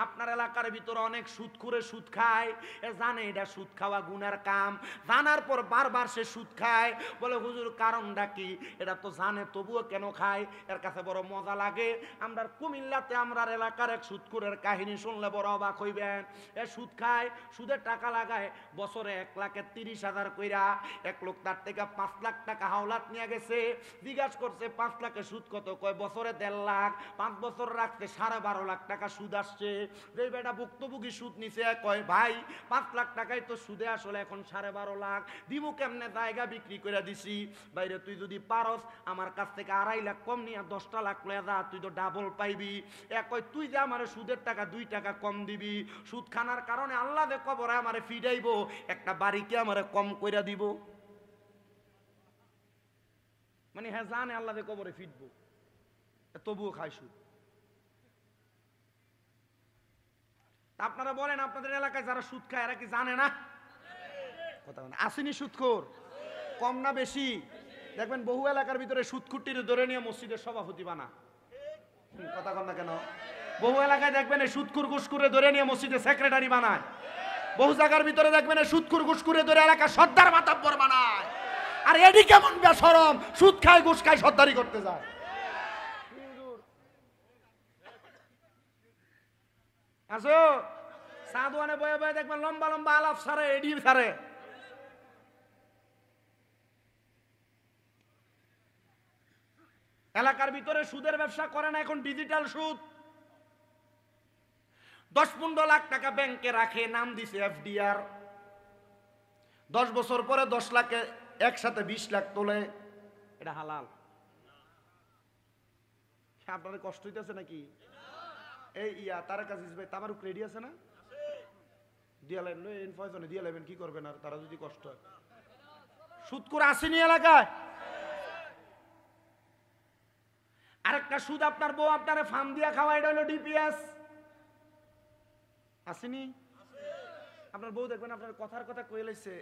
আপনার এলাকার ভিতরে অনেক সুদখোরে সুদ খায়, এ জানে এটা সুদ খাওয়া গুনার কাম, জানার পর বারবার সে সুদ খায়। বলে হুজুর কারণটা কি? এটা তো জানে তবুও কেন খায়? এর কাছে বড় মজা লাগে। আমরা কুমিল্লাতে আমরা এলাকার এক সুদখোরের কাহিনী শুনলে বড় অবাক হইবেন। এ সুদ খায়, সুদের টাকা লাগায়, বছরে 1,30,000 কইরা। এক লোক তার থেকে 5 লাখ টাকা হাওলাত নিয়ে গেছে, জিজ্ঞাসা করছে 5 লাখের সুদ কত? কয় বছরে 1.5 লাখ। 5 বছর রাখতে 12.5 লাখ টাকা সুদ আসছে। যে বেটা ভুক্তভোগী সুদ নিছে কয় ভাই 5 লাখ টাকাই তো সুদে আসলে এখন 12.5 লাখ দিমু কেমনে? জায়গা বিক্রি করে দিছি। বাইরে তুই যদি পারস আমার কাছ থেকে 2.5 লাখ কম নিয়ে 10টা লাখ লয়ে যা, তুই তো ডাবল পাইবি। কয় তুই যে আমার সুদের টাকা 2 টাকা কম দিবি, সুদ খানার কারণে আল্লাহ দে কবরে আমারে ফিডাইবো, একটা বাড়িকে আমারে কম কইরা দিব। মানে হ্যাঁ জানে আল্লাহ দে কবরে ফিটবো, তবুও খায় সুদ। আপনারা বলেন আপনাদের এলাকায় যারা সুদ খায় এরা কি জানে না? কথা বলেন, আসেনি সুদখোর? কম না বেশি? দেখবেন বহু এলাকার ভিতরে সুদখুটির ধরে নিয়ে মসজিদের সভাপতি বানা। কথা কন না কেন? বহু এলাকায় দেখবেন এই সুদখুর ঘুষখুরে ধরে নিয়ে মসজিদের সেক্রেটারি বানায়। বহু জায়গার ভিতরে দেখবেন এই সুদখুর ঘুষখুরে ধরে এলাকা সর্দার মাতাব্বর বানায়। আর এডি কেমন বেশরম, সুদ খায় ঘুষ খায় সর্দারি করতে যায়। আসো সাধুয়ানে বয়ে বয়ে দেখবেন লম্বা লম্বা আলাপ সারে, এডি সারে। এলাকার ভিতরে সুদের ব্যবসা করে না, এখন ডিজিটাল সুদ। 10-15 লাখ টাকা ব্যাংকে রাখে, নাম দিছে এফডিআর। 10 বছর পরে 10 লাখে একসাথে 20 লাখ তোলে। এটা হালাল? আপনাদের কষ্ট হইতেছে নাকি? এই তারা কাছে ভাই তামারুক রেডি আছে না? দিয়ালেন ইনফয়জনে দিয়ে লেবেন, কি করবেন আর তারা যদি কষ্ট হয়। সুদ করে আসেনি এলাকায়? আরেকটা সুদ আপনার বউ আপনারে ফার্ম দিয়া খাওয়া, এটা হলো ডিপিএস। আসেনি? আপনার বউ দেখবেন আপনার কথার কথা কয়ে লাইছে,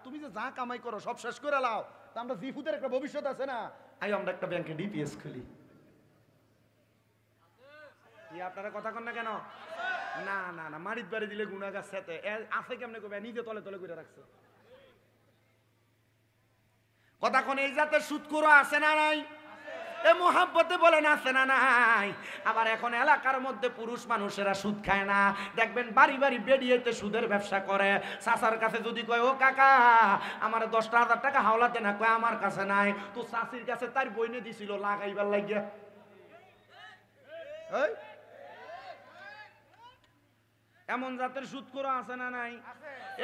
তুমি যে যা কামাই করো সব শেষ করে লাও, তা আমরা জিফুদের একটা ভবিষ্যৎ আছে না, আমরা একটা ব্যাংকে ডিপিএস খুলি। আপনারা কথা কন না কেন? না না না, মারিত বাড়ি দিলে গুনাগার সাথে আছে কেমনে কবে, নিজে তলে তলে করে রাখছে। কথা কোন এই জাতের সুদখোর আছে না নাই? এ মোহাব্বতে বলেন আছে না নাই? আবার এখন এলাকার মধ্যে পুরুষ মানুষেরা সুদ খায় না, দেখবেন বাড়ি বাড়ি বেরিয়েতে সুদের ব্যবসা করে। চাচার কাছে যদি কয় ও কাকা আমার 10,000 টাকা হাওলাতে না, কয় আমার কাছে নাই, তো চাচির কাছে তার বইনে দিছিল লাগাইবার লাগিয়া। এমন জাতের সুদখোর আছে না নাই?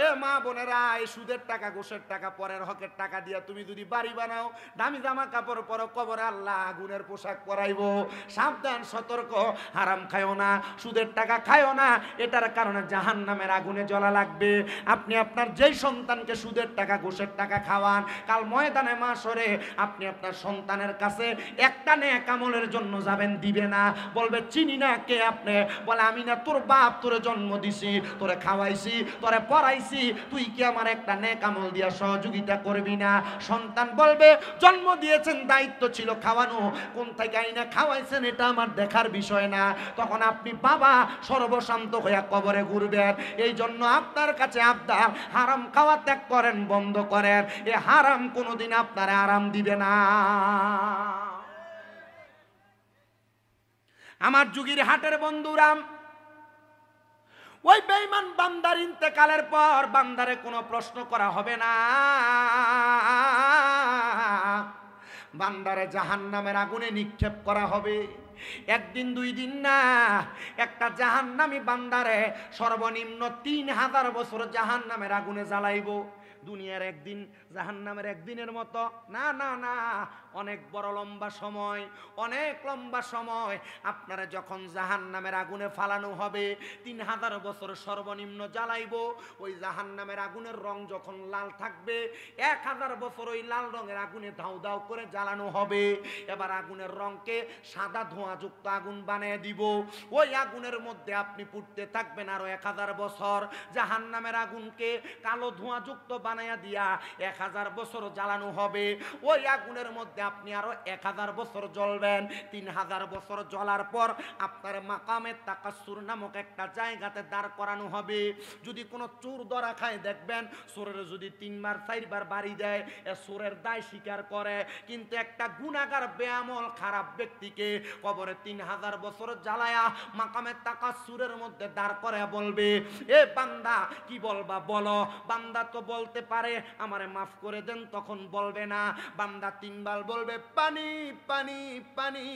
এ মা বোনেরা, এই সুদের টাকা ঘুষের টাকা পরের হকের টাকা দিয়া তুমি যদি বাড়ি বানাও, দামি জামা কাপড় পরো, কবরে আল্লাহ আগুনের পোশাক পরাইবো। সাবধান, সতর্ক, হারাম খায়ও না, সুদের টাকা খায়ও না, এটার কারণে জাহান্নামের আগুনে জ্বলা লাগবে। আপনি আপনার যেই সন্তানকে সুদের টাকা ঘুষের টাকা খাওয়ান, কাল ময়দানে মাশরে আপনি আপনার সন্তানের কাছে একটা নেক আমলের জন্য যাবেন, দিবে না, বলবে চিনি না কে আপনি? বলে আমি না তোর বাপ, তোরে জন্ম দিছি, তোরে খাওয়াইছি, তোরে পড়াইছি, তুই কি আমার একটা নেক আমল দিয়া সহযোগিতা করবি না? সন্তান বলবে জন্ম দিয়েছেন, দায়িত্ব ছিল খাওয়ানো, কোন থেকে আইনা খাওয়াইছেন এটা আমার দেখার বিষয় না। তখন আপনি বাবা সর্বশান্ত হইয়া কবরে ঘুরবেন। এই জন্য আপনার কাছে আবদার, হারাম খাওয়া ত্যাগ করেন, বন্ধ করেন। এ হারাম কোনোদিন আপনারে আরাম দিবে না। আমার যুগীর হাটের বন্ধুরা, ওই বেঈমান বান্দার ইন্তেকালের পর বান্দারে কোনো প্রশ্ন করা হবে না। বান্দারে জাহান্নামের আগুনে নিক্ষেপ করা হবে। একদিন দুই দিন না, একটা জাহান্নামী বান্দারে সর্বনিম্ন 3000 বছর জাহান্নামের আগুনে জ্বালাইব। দুনিয়ার একদিন জাহান্নামের একদিনের মতো না, না না, অনেক বড় লম্বা সময়, অনেক লম্বা সময়। আপনারা যখন জাহান্নামের আগুনে ফালানো হবে, 3000 বছর সর্বনিম্ন জ্বালাইব। ওই জাহান্নামের আগুনের রং যখন লাল থাকবে, 1000 বছর ওই লাল রঙের আগুনে ধাউ ধাউ করে জ্বালানো হবে। এবার আগুনের রংকে সাদা ধোঁয়াযুক্ত আগুন বানিয়ে দিব। ওই আগুনের মধ্যে আপনি পুড়তে থাকবেন আরো 1000 বছর। জাহান্নামের আগুনকে কালো ধোঁয়াযুক্ত বানাইয়া দিয়া 1000 বছর জ্বালানো হবে। ওই আগুনের মধ্যে আপনি আরো 1000 বছর জ্বলবেন। 3000 বছর জ্বলার পর আপনার মাকামে তাকাসসুর নামক একটা জায়গাতে দাঁড় করানো হবে। যদি কোনো চোর ধরা খায়, দেখবেন চোরের যদি 3 বার 4 বার বাড়ি দেয়, এ চোরের দায় স্বীকার করে। কিন্তু একটা গুনাহগার বেআমল খারাপ ব্যক্তিকে কবরে 3000 বছর জ্বালায়া মাকামে তাকাসসুরের মধ্যে দাঁড় করে বলবে, এ বান্দা কি বলবা বলো। বান্দা তো বলতে পারে আমারে মাফ করে দেন, তখন বলবে না। বান্দা 3 বার বলবে পানি পানি পানি।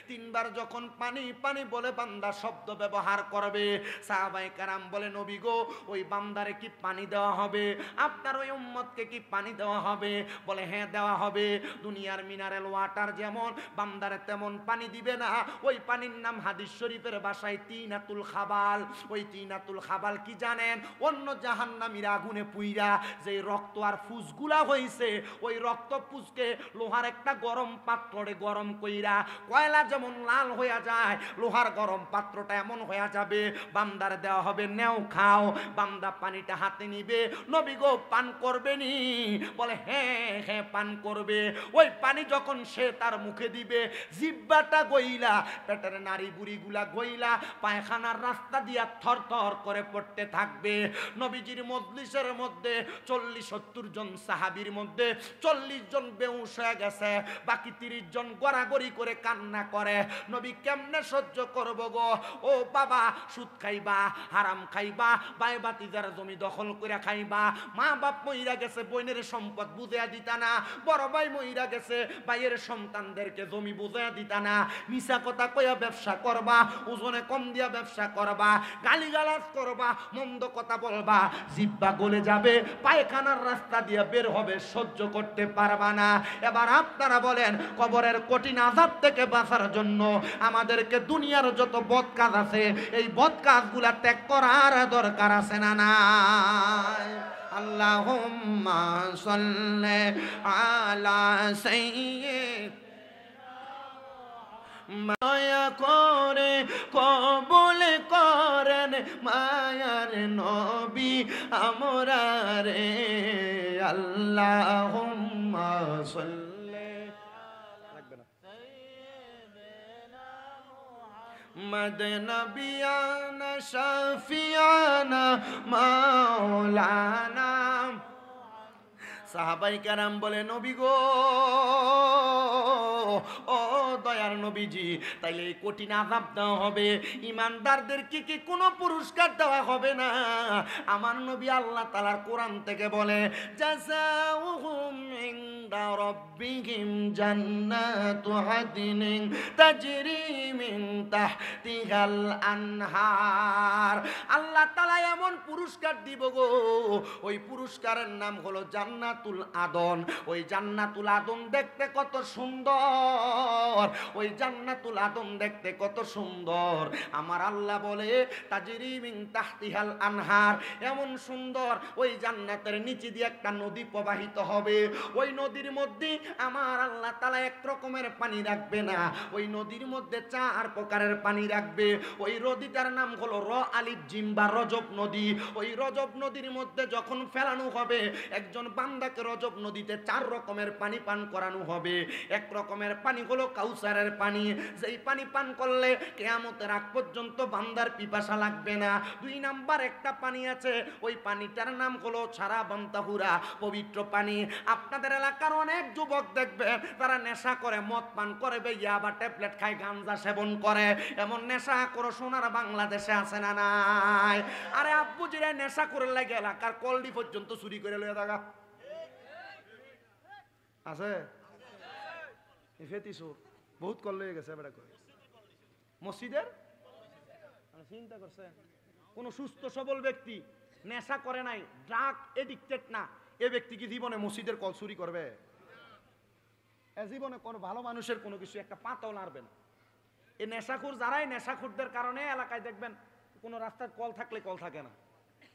3 বার যখন পানি পানি বলে বান্দা শব্দ ব্যবহার করবে, সাহাবায়ে কেরাম বলে, নবী গো, ওই বান্দারে কি পানি দেওয়া হবে? আপনার ওই উম্মতকে কি পানি দেওয়া হবে? বলে হ্যাঁ দেওয়া হবে। দুনিয়ার মিনারেল ওয়াটার যেমন বান্দারে তেমন পানি দিবে না। ওই পানির নাম হাদিস শরীফের ভাষায় তিনাতুল খাবাল। ওই তিনাতুল খাবাল কি জানেন? অন্য জাহান্নামীরা আগুনে পুইরা যে রক্ত আর ফুসগুলা হইছে, ওই রক্ত ফুসকে লোহার একটা গরম পাত্রে গরম কইরা, কয়লা যেমন লাল হইয়া যায়, লোহার গরম পাত্রটা এমন হইয়া যাবে। বান্দার দেওয়া হবে, নেও খাও। বান্দা পানিটা হাতে নিবে, নবী গো পান করবে নি? বলে হ্যাঁ হ্যাঁ পান করবে। ওই পানি যখন সে তার মুখে দিবে, জিহ্বাটা গইলা, পেটের নাড়ি বুড়িগুলা গইলা পায়খানার রাস্তা দিয়া থর থর করে পড়তে থাকবে। নবীজির মজলিসের মধ্যে 40-70 জন সাহাবীর মধ্যে 40 জন বেহুশ হয়ে গেছে, বাকি 30 জন গড়াগড়ি করে কান্না করে। নবী কেমনে সহ্য করব গো? ও বাবা, সুদ খাইবা, হারাম খাইবা, বাই বাতিজার জমি দখল করে খাইবা, মা বাপ মইরা গেছে, বোনের সম্পদ বুঝিয়া দিতা না, বড় ভাই মইরা গেছে, ভাইয়ের সন্তানদেরকে জমি বুঝিয়া দিতা না, মিছা কথা কইয়া ব্যবসা করবা, ওজনে কম দিয়া ব্যবসা করবা, গালিগালাজ করবা, মন্দ কথা বলবা, জিহ্বা গলে যাবে, পায়খানার রাস্তা দিয়ে বের হবে, সহ্য করতে পারবা না। এবার আপনারা বলেন, কবরের কঠিন আযাব থেকে বাঁচার জন্য আমাদেরকে দুনিয়ার যত বদ কাজ আছে, এই বদ কাজগুলা ত্যাগ করার দরকার আছে না নাই? আল্লাহুম্মা সাল্লি আলা সাইয়্যিদ, মায়া করে কবুল করেন মায়ার নবী আমরা রে। আল্লাহুম্মা সাল্লি মদনবিয়ানা শাফিয়ানা মাওলানা। সাহাবায়ে কেরাম বলে, নবী গো, ও দয়ার নবীজি, তাইলে এই কঠিন আযাব দেওয়া হবে, ইমানদারদেরকে কি কোনো পুরস্কার দেওয়া হবে না? আমার নবী আল্লাহ তাআলার কোরআন থেকে বলে, জাযাউহুম ইনদা রাব্বিহিম জান্নাতু আদনিন তাজরি মিন তাহতিহাল আনহার। আল্লাহ তাআলা এমন পুরস্কার দিব গো, ওই পুরস্কারের নাম হলো জান্নাতুল আদন। ওই জান্নাতুল আদন দেখতে কত সুন্দর, ওই জান্নাতুল আদন দেখতে কত সুন্দর। আমার আল্লাহ বলে, তাজরি মিন তাহতিহাল আনহার, এমন সুন্দর ওই জান্নাতের নিচে দিয়ে একটা নদী প্রবাহিত হবে। ওই নদীর মধ্যে আমার আল্লাহ তাআলা এক রকমের পানি রাখবে না, ওই নদীর মধ্যে 4 প্রকারের পানি রাখবে। ওই নদীটার নাম হলো র আলিফ জিম বা রজব নদী। ওই রজব নদীর মধ্যে যখন ফেলানো হবে, একজন বান্দাকে রজব নদীতে 4 রকমের পানি পান করানো হবে। এক রকমের পানি হলো কাউসারের পানি, যেই পানি পান করলে কিয়ামতের আগ পর্যন্ত বান্দার পিপাসা লাগবে না। 2 নাম্বার একটা পানি আছে, ওই পানিটার নাম হলো সারাবান তাহুরা, পবিত্র পানি। আপনাদের এলাকার অনেক যুবক দেখবেন তারা নেশা করে, মদ পান করে, ইয়াবা ট্যাবলেট খায়, গাঞ্জা সেবন করে। এমন নেশা করো সোনার বাংলাদেশে আছে না নাই? আরে আব্বু জিরা নেশা করে লাগে এলাকার কলডি পর্যন্ত চুরি করে লয়ে থাকা আছে। ফেতি চোর বহুত কল লয়ে গেছে বেটা করে মসজিদের চিন্তা করছে কোন সুস্থ সবল ব্যক্তি নেশা করে নাই ড্রাগ এডিক্টেড না এ ব্যক্তি কি জীবনে মসজিদের কল চুরি করবে? জীবনে কোনো ভালো মানুষের কোনো কিছু একটা পাতাও নাড়বে না। এই নেশাখোর যারাই নেশাখোরদের কারণে এলাকায় দেখবেন কোনো রাস্তার কল থাকলে কল থাকে না,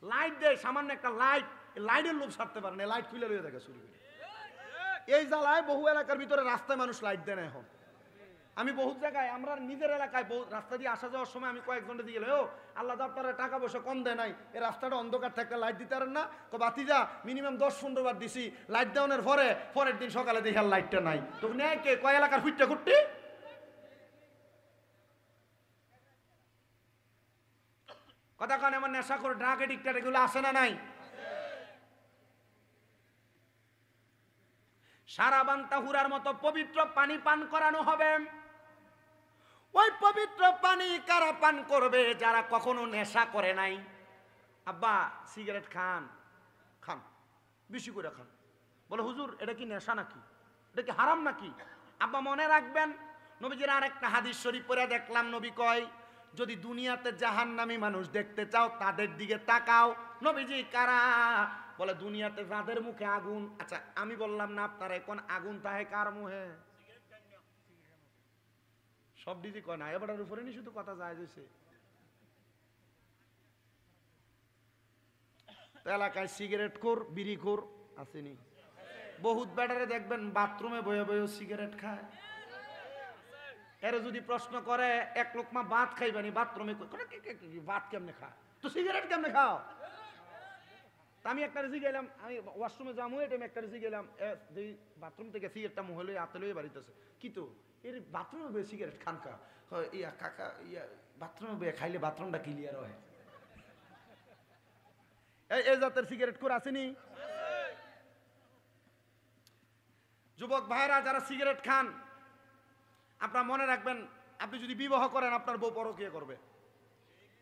লাইট দেয় সামান্য একটা লাইট, লাইটের লোভ ছাড়তে পারে না, লাইট খুলে রয়ে থাকে চুরি করে। এই জ্বালায় বহু এলাকার ভিতরে রাস্তায় মানুষ লাইট দেয় না। এখন আমি বহুত জায়গায় আমরা নিজের এলাকায় রাস্তা দিয়ে আসা যাওয়ার সময় আমি কয়েকজনের দিয়ে গেলে ও আল্লাহ আপনারা টাকা পয়সা কম দেয় নাই, এই রাস্তাটা অন্ধকার থাকলে লাইট দিতে পারেন না? বাতিজা মিনিমাম 10-15 বার দিছি, লাইট দেওয়ানোর পরের দিন সকালে দেখি আর লাইটটা নাই। তো নেয় কে? কয় এলাকার ফুটটা কুট্টি কথা কানে আমার নেশা করে ড্রাগ এডিক্টেড এগুলো আসে না নাই? সারাবান তাহুরার মতো পবিত্র পানি পান করানো হবে। ওই পবিত্র পানি কারা পান করবে? যারা কখনো নেশা করে নাই। আব্বা সিগারেট খান, খান বেশি করে খান। বলে হুজুর এটা কি নেশা নাকি, এটা কি হারাম নাকি? আব্বা মনে রাখবেন নবীজির আর একটা হাদিস শরীফ পড়ে দেখলাম, নবী কয় যদি দুনিয়াতে জাহান্নামী মানুষ দেখতে চাও তাদের দিকে তাকাও। নবীজি কারা? বলে দুনিয়াতে যাদের মুখে আগুন। আচ্ছা আমি বললাম না আপনারা এখন আগুন তাহে কার মুখে? সব দিদি কয় না, এবারের উপরে নি শুধু কথা যায় যেছে। এলাকায় সিগারেট খোর বিড়ি খোর আসেনি? বহুত বেটারে দেখবেন বাথরুমে বয়ে বয়ে সিগারেট খায়। এর যদি প্রশ্ন করে এক লোকমা ভাত খাইবানি বাথরুমে, ভাত কেমনে খায় তো সিগারেট কেমনে খাও? আমি একটা রেসি গেলাম, আমি ওয়াশরুমে যাবো, এটা আমি একটা রেসি গেলাম, বাথরুম থেকে সিগারেটটা মুহে লই হাতে লই বাড়িতেছে, কি তো এর বাথরুমে বয়ে সিগারেট খান কা? ইয়া কাকা ইয়া বাথরুমে বয়ে খাইলে বাথরুমটা ক্লিয়ার হয়। এই জাতের সিগারেট করে আসেনি? যুবক ভাইরা যারা সিগারেট খান, আপনারা মনে রাখবেন আপনি যদি বিবাহ করেন আপনার বউ পরকীয়া করবে।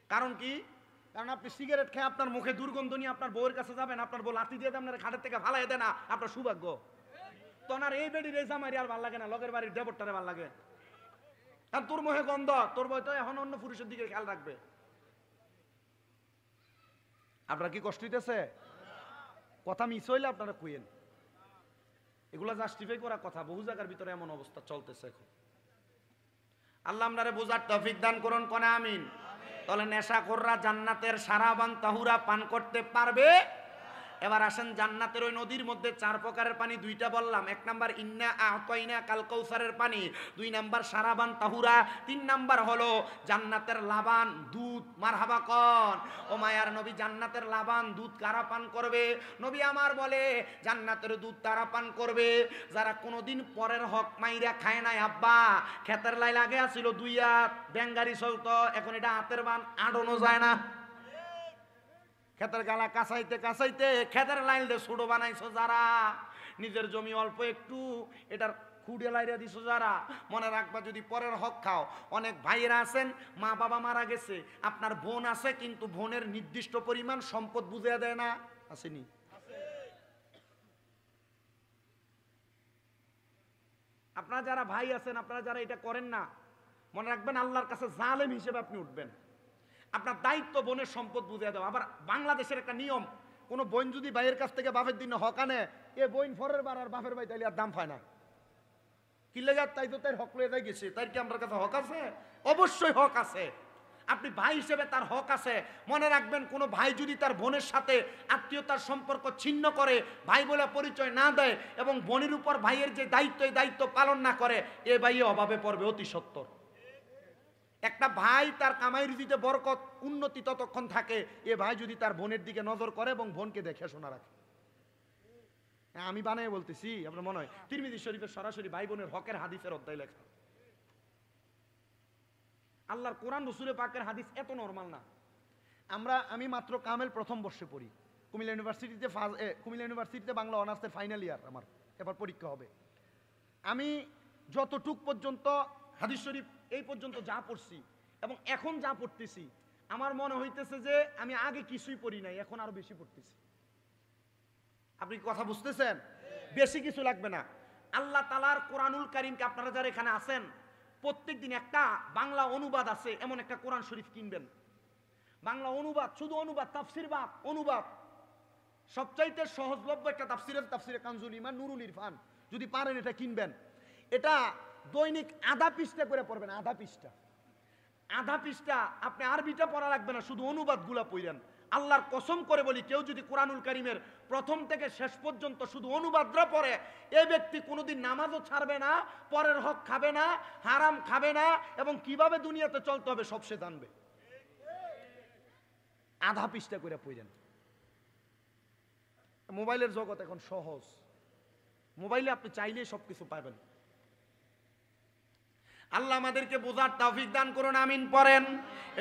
কারণ কি? কারণ আপনি সিগারেট খেয়ে আপনার মুখে দুর্গন্ধ নিয়ে আপনার বউয়ের কাছে যাবেন, আপনার বউ লাঠি দিয়ে আপনার খাটের থেকে ফালাই দেয় না, আপনার সৌভাগ্য। তোনার এই বেডির এই জামাইরে আর ভাল লাগে না, লগের বাড়ির দেবরটারে ভাল লাগে। কারণ তোর মুখে গন্ধ, তোর বউ তো এখন অন্য পুরুষের দিকে খেয়াল রাখবে। আপনার কি কষ্ট হইতেছে? কথা মিস হইলে আপনারা কইেন। এগুলা জাস্টিফাই করা কথা। বহু জায়গার ভিতরে এমন অবস্থা চলতেছে এখন। আল্লাহ আপনারে বোঝার তৌফিক দান করুন, কোন আমিন। তাহলে নেশাখোররা জান্নাতের সারাবান তাহুরা পান করতে পারবে। এবার আসেন জান্নাতের ওই নদীর মধ্যে 4 প্রকারের পানি, 2টা বললাম। 1 নাম্বার ইন্না আতাইনা কাল কাউসারের পানি, 2 নাম্বার সারাবান তাহুরা, 3 নাম্বার হলো জান্নাতের লাবান দুধ। মারহাবা কন। ও মায়ার নবী জান্নাতের লাবান দুধ কারা পান করবে? নবী আমার বলে জান্নাতের দুধ তারা পান করবে যারা কোনোদিন পরের হক মাইরা খায় নাই। আব্বা ক্ষেতের লাই লাগে আসিল 2 হাত ব্যাঙ্গারি চলতো, এখন এটা হাতের বান আড়ানো যায় না। ক্ষেতের গালা কাঁচাইতে কাঁচাইতে ক্ষেতের লাইন দিয়ে ছোট বানাইছো যারা, নিজের জমি অল্প একটু এটার খুঁড়ে লাইরা দিছো যারা, মনে রাখবা যদি পরের হক খাও। অনেক ভাইয়েরা আছেন মা বাবা মারা গেছে, আপনার বোন আছে কিন্তু বোনের নির্দিষ্ট পরিমাণ সম্পদ বুঝিয়ে দেয় না, আসেনি? আপনারা যারা ভাই আছেন, আপনারা যারা এটা করেন না, মনে রাখবেন আল্লাহর কাছে জালেম হিসেবে আপনি উঠবেন। আপনার দায়িত্ব বোনের সম্পদ বুঝিয়ে দেওয়া। আবার বাংলাদেশের একটা নিয়ম, কোনো বোন যদি ভাইয়ের কাছ থেকে বাপের দিনে হক আনে, এ বোন ফরের বার আর বাপের ভাই তাইলে আর দাম পায় না। কি লেগে? তাই তো তাই হক লয়ে গেছে, তাই কি আমার কাছে হক আছে? অবশ্যই হক আছে। আপনি ভাই হিসেবে তার হক আছে। মনে রাখবেন কোনো ভাই যদি তার বোনের সাথে আত্মীয়তার সম্পর্ক ছিন্ন করে, ভাই বলে পরিচয় না দেয় এবং বোনের উপর ভাইয়ের যে দায়িত্ব এই দায়িত্ব পালন না করে, এ ভাই অভাবে পড়বে অতি সত্বর। একটা ভাই তার কামাই রুজিতে বরকত উন্নতি ততক্ষণ থাকে এ ভাই যদি তার বোনের দিকে নজর করে এবং বোনকে দেখে শোনা রাখে। আমি বানাই বলতেছি, আপনার মনে হয় তিরমিজি শরীফের সরাসরি ভাই বোনের হকের হাদিসের অধ্যায় লেখা। আল্লাহর কোরআন রসুলের পাকের হাদিস এত নরমাল না। আমি মাত্র কামেল প্রথম বর্ষে পড়ি, কুমিল্লা ইউনিভার্সিটিতে বাংলা অনার্সের ফাইনাল ইয়ার, আমার এবার পরীক্ষা হবে। আমি যতটুক পর্যন্ত হাদিস শরীফ এই পর্যন্ত যা পড়ছি এবং এখন যা পড়তেছি, আমার মনে হইতেছে যে আমি আগে কিছুই পড়ি নাই, এখন আরো বেশি পড়তেছি। আপনি কি কথা বুঝতেছেন? বেশি কিছু লাগবে না। আল্লাহ তাআলার কোরআনুল কারীমকে আপনারা যারা এখানে আছেন প্রত্যেকদিন একটা বাংলা অনুবাদ আছে এমন একটা কোরআন শরীফ কিনবেন। বাংলা অনুবাদ, শুধু অনুবাদ, তাফসির বা অনুবাদ, সবচাইতে সহজলভ্য একটা তাফসিরে কানজুল ইমান, নুরুল ইরফান, যদি পারেন এটা কিনবেন। এটা দৈনিক আধা পৃষ্ঠা করে পড়বেন, আধা পৃষ্ঠা। আপনি আরবিটা পড়া লাগবে না, শুধু অনুবাদগুলা পড়েন। আল্লাহর কসম করে বলি, কেউ যদি কোরআনুল কারীমের প্রথম থেকে শেষ পর্যন্ত শুধু অনুবাদরা পড়ে, এই ব্যক্তি কোনোদিন নামাজও ছাড়বে না, পরের হক খাবে না, হারাম খাবে না, এবং কিভাবে দুনিয়াতে চলতে হবে সব সে জানবে। আধা পৃষ্ঠা করে পড়েন। মোবাইলের জগৎ এখন সহজ, মোবাইলে আপনি চাইলেই সবকিছু পাবেন। আল্লাহ আমাদেরকে বোঝার তৌফিক দান করুন, আমিন পড়েন।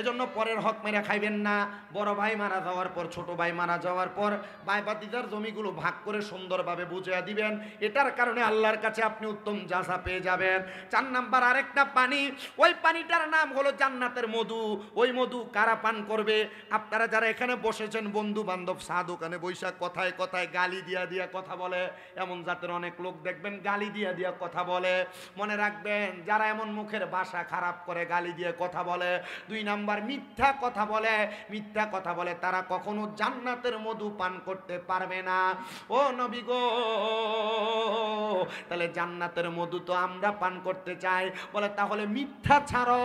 এজন্য পরের হক মেরে খাইবেন না। বড় ভাই মারা যাওয়ার পর, ছোট ভাই মারা যাওয়ার পর ভাই ভাতিজার জমিগুলো ভাগ করে সুন্দরভাবে বুঝিয়ে দিবেন। এটার কারণে আল্লাহর কাছে আপনি উত্তম জাযা পেয়ে যাবেন। 4 নাম্বার আরেকটা পানি, ওই পানিটার নাম হলো জান্নাতের মধু। ওই মধু কারা পান করবে? আপনারা যারা এখানে বসেছেন, বন্ধু বান্ধব চা দোকানে বৈশা কথায় কথায় গালি দিয়া কথা বলে, এমন জাতের অনেক লোক দেখবেন গালি দিয়া কথা বলে। মনে রাখবেন, যারা এমন মুখের ভাষা খারাপ করে, গালি দিয়ে কথা বলে, 2 নাম্বার মিথ্যা কথা বলে, তারা কখনো জান্নাতের মধু পান করতে পারবে না। ও নবী গো, তাহলে জান্নাতের মধু তো আমরা পান করতে চাই। বলে তাহলে মিথ্যা ছাড়ো,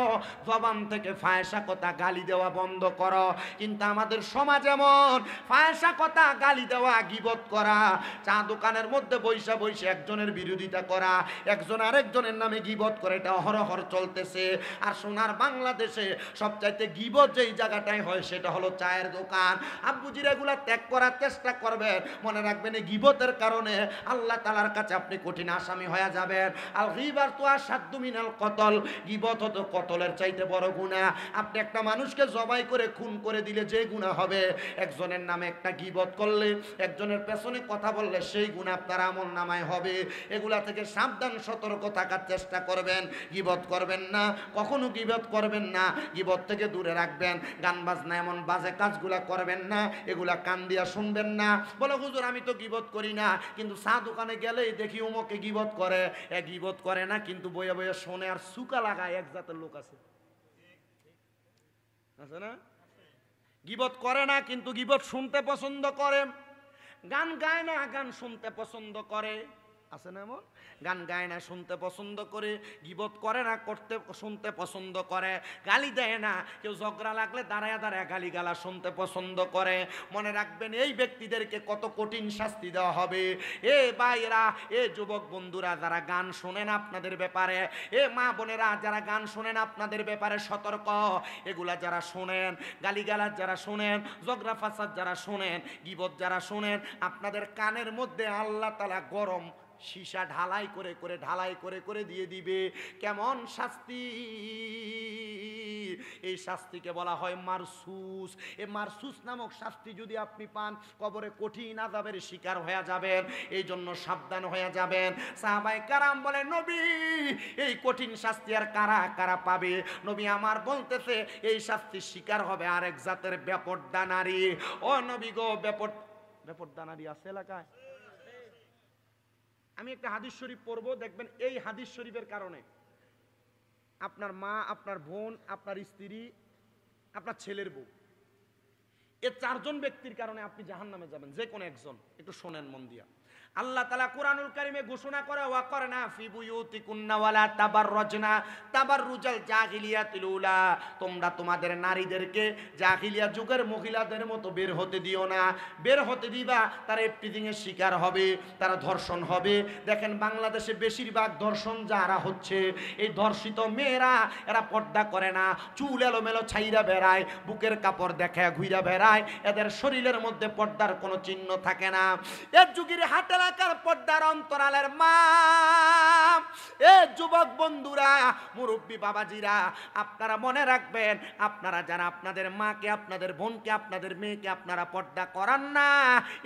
জবান থেকে ফায়সা কথা গালি দেওয়া বন্ধ করো। কিন্তু আমাদের সমাজ এমন, ফায়সা কথা গালি দেওয়া, গীবত করা, চা দোকানের মধ্যে বৈশা একজনের বিরোধিতা করা, একজন আরেকজনের নামে গীবত করে, এটা অহরহ চলতেছে। আর সোনার বাংলাদেশে সবচাইতে গীবত যেই জায়গাটায় হয় সেটা হলো চায়ের দোকান। আব্বুজির এগুলা ত্যাগ করার চেষ্টা করবেন। মনে রাখবেন, এই গীবতের কারণে আল্লাহ তাআলার কাছে আপনি কঠিন আসামি হয়ে যাবেন। আল গীবাতু আশাদ্দু মিনাল কতল, গীবত হতো কতলের চাইতে বড় গুনাহ। আপনি একটা মানুষকে জবাই করে খুন করে দিলে যে গুনাহ হবে, একজনের নামে একটা গীবত করলে, একজনের পেছনে কথা বললে সেই গুনাহ আপনার আমলনামায় হবে। এগুলা থেকে সাবধান, সতর্ক থাকার চেষ্টা করবেন। গীবত করবেন না, কখনো গীবত করবেন না, গীবত থেকে দূরে রাখবেন। গান বাজনা এমন বাজে কাজগুলা করবেন না, এগুলা কান দিয়া শুনবেন না। বলো হুজুর আমি তো গীবত করি না, কিন্তু চা দোকানে গেলেই দেখি উমকে গীবত করে। গীবত করে না, কিন্তু বইয়া বইয়া শোনে আর সুকা লাগায়, এক জাতের লোক আছে না? গীবত করে না, কিন্তু গীবত শুনতে পছন্দ করে। গান গায় না, গান শুনতে পছন্দ করে, আছে না এমন? গান গায় না, শুনতে পছন্দ করে। গীবত করে না, করতে শুনতে পছন্দ করে। গালি দেয় না, কেউ ঝগড়া লাগলে দাঁড়ায় গালি গালা শুনতে পছন্দ করে। মনে রাখবেন, এই ব্যক্তিদেরকে কত কঠিন শাস্তি দেওয়া হবে। এ ভাইরা, এ যুবক বন্ধুরা যারা গান শোনেন আপনাদের ব্যাপারে, এ মা বোনেরা যারা গান শোনেন আপনাদের ব্যাপারে সতর্ক। এগুলা যারা শোনেন, গালিগালাজ যারা শোনেন, ঝগড়া ফাসাদ যারা শোনেন, গীবত যারা শোনেন, আপনাদের কানের মধ্যে আল্লাহ তাআলা গরম সীসা ঢালাই করে দিয়ে দিবে। কেমন শাস্তি! এই শাস্তিকে বলা হয় মারসুস। এই মারসুস নামক শাস্তি যদি আপনি পান, কবরে কঠিন আযাবের শিকার হয়ে যাবেন। এই জন্য সাবধান হয়ে যাবেন। সাহাবায়ে কেরাম বলে, নবী এই কঠিন শাস্তি আর কারা কারা পাবে? নবী আমার বলতেছে, এই শাস্তির শিকার হবে আরেক জাতের বেপরদা নারী। ও নবী গো, বেপরদা নারী আছে এলাকায়? আমি একটা হাদিস শরীফ পড়বো, দেখবেন এই হাদিস শরীফের কারণে আপনার মা, আপনার বোন, আপনার স্ত্রী, আপনার ছেলের বউ, এই 4 জন ব্যক্তির কারণে আপনি জাহান্নামে যাবেন, যে কোনো একজন। একটু শোনেন মন দিয়া। আল্লাহ তাআলা কুরআনুল কারীমে ঘোষণা করে, ওয়াকরনা ফি বুয়ুতিকুন্না ওয়ালা তাবাররাজনা তাবাররুজাল জাহিলিয়াতিল উলা, তোমরা তোমাদের নারীদেরকে জাহিলিয়া যুগের মহিলাদের মতো বের হতে দিও না। বের হতে দিবা, তারা ইফতিজিং এর শিকার হবে, তারা ধর্ষণ হবে। দেখেন বাংলাদেশে বেশিরভাগ ধর্ষণ যারা হচ্ছে, এই ধর্ষিত মেয়েরা, এরা পর্দা করে না, চুল এলোমেলো ছাইরা বেড়ায়, বুকের কাপড় দেখায় ঘুইরা বেড়ায়, এদের শরীরের মধ্যে পর্দার কোনো চিহ্ন থাকে না। এর যুগের হাতে পর্দার অন্তরালের মা, এ যুবক বন্ধুরা, মুরব্বী বাবাজিরা, আপনারা মনে রাখবেন, আপনারা যারা আপনাদের মাকে, আপনাদের বোনকে, আপনাদের মেয়েকে আপনারা পর্দা করান না,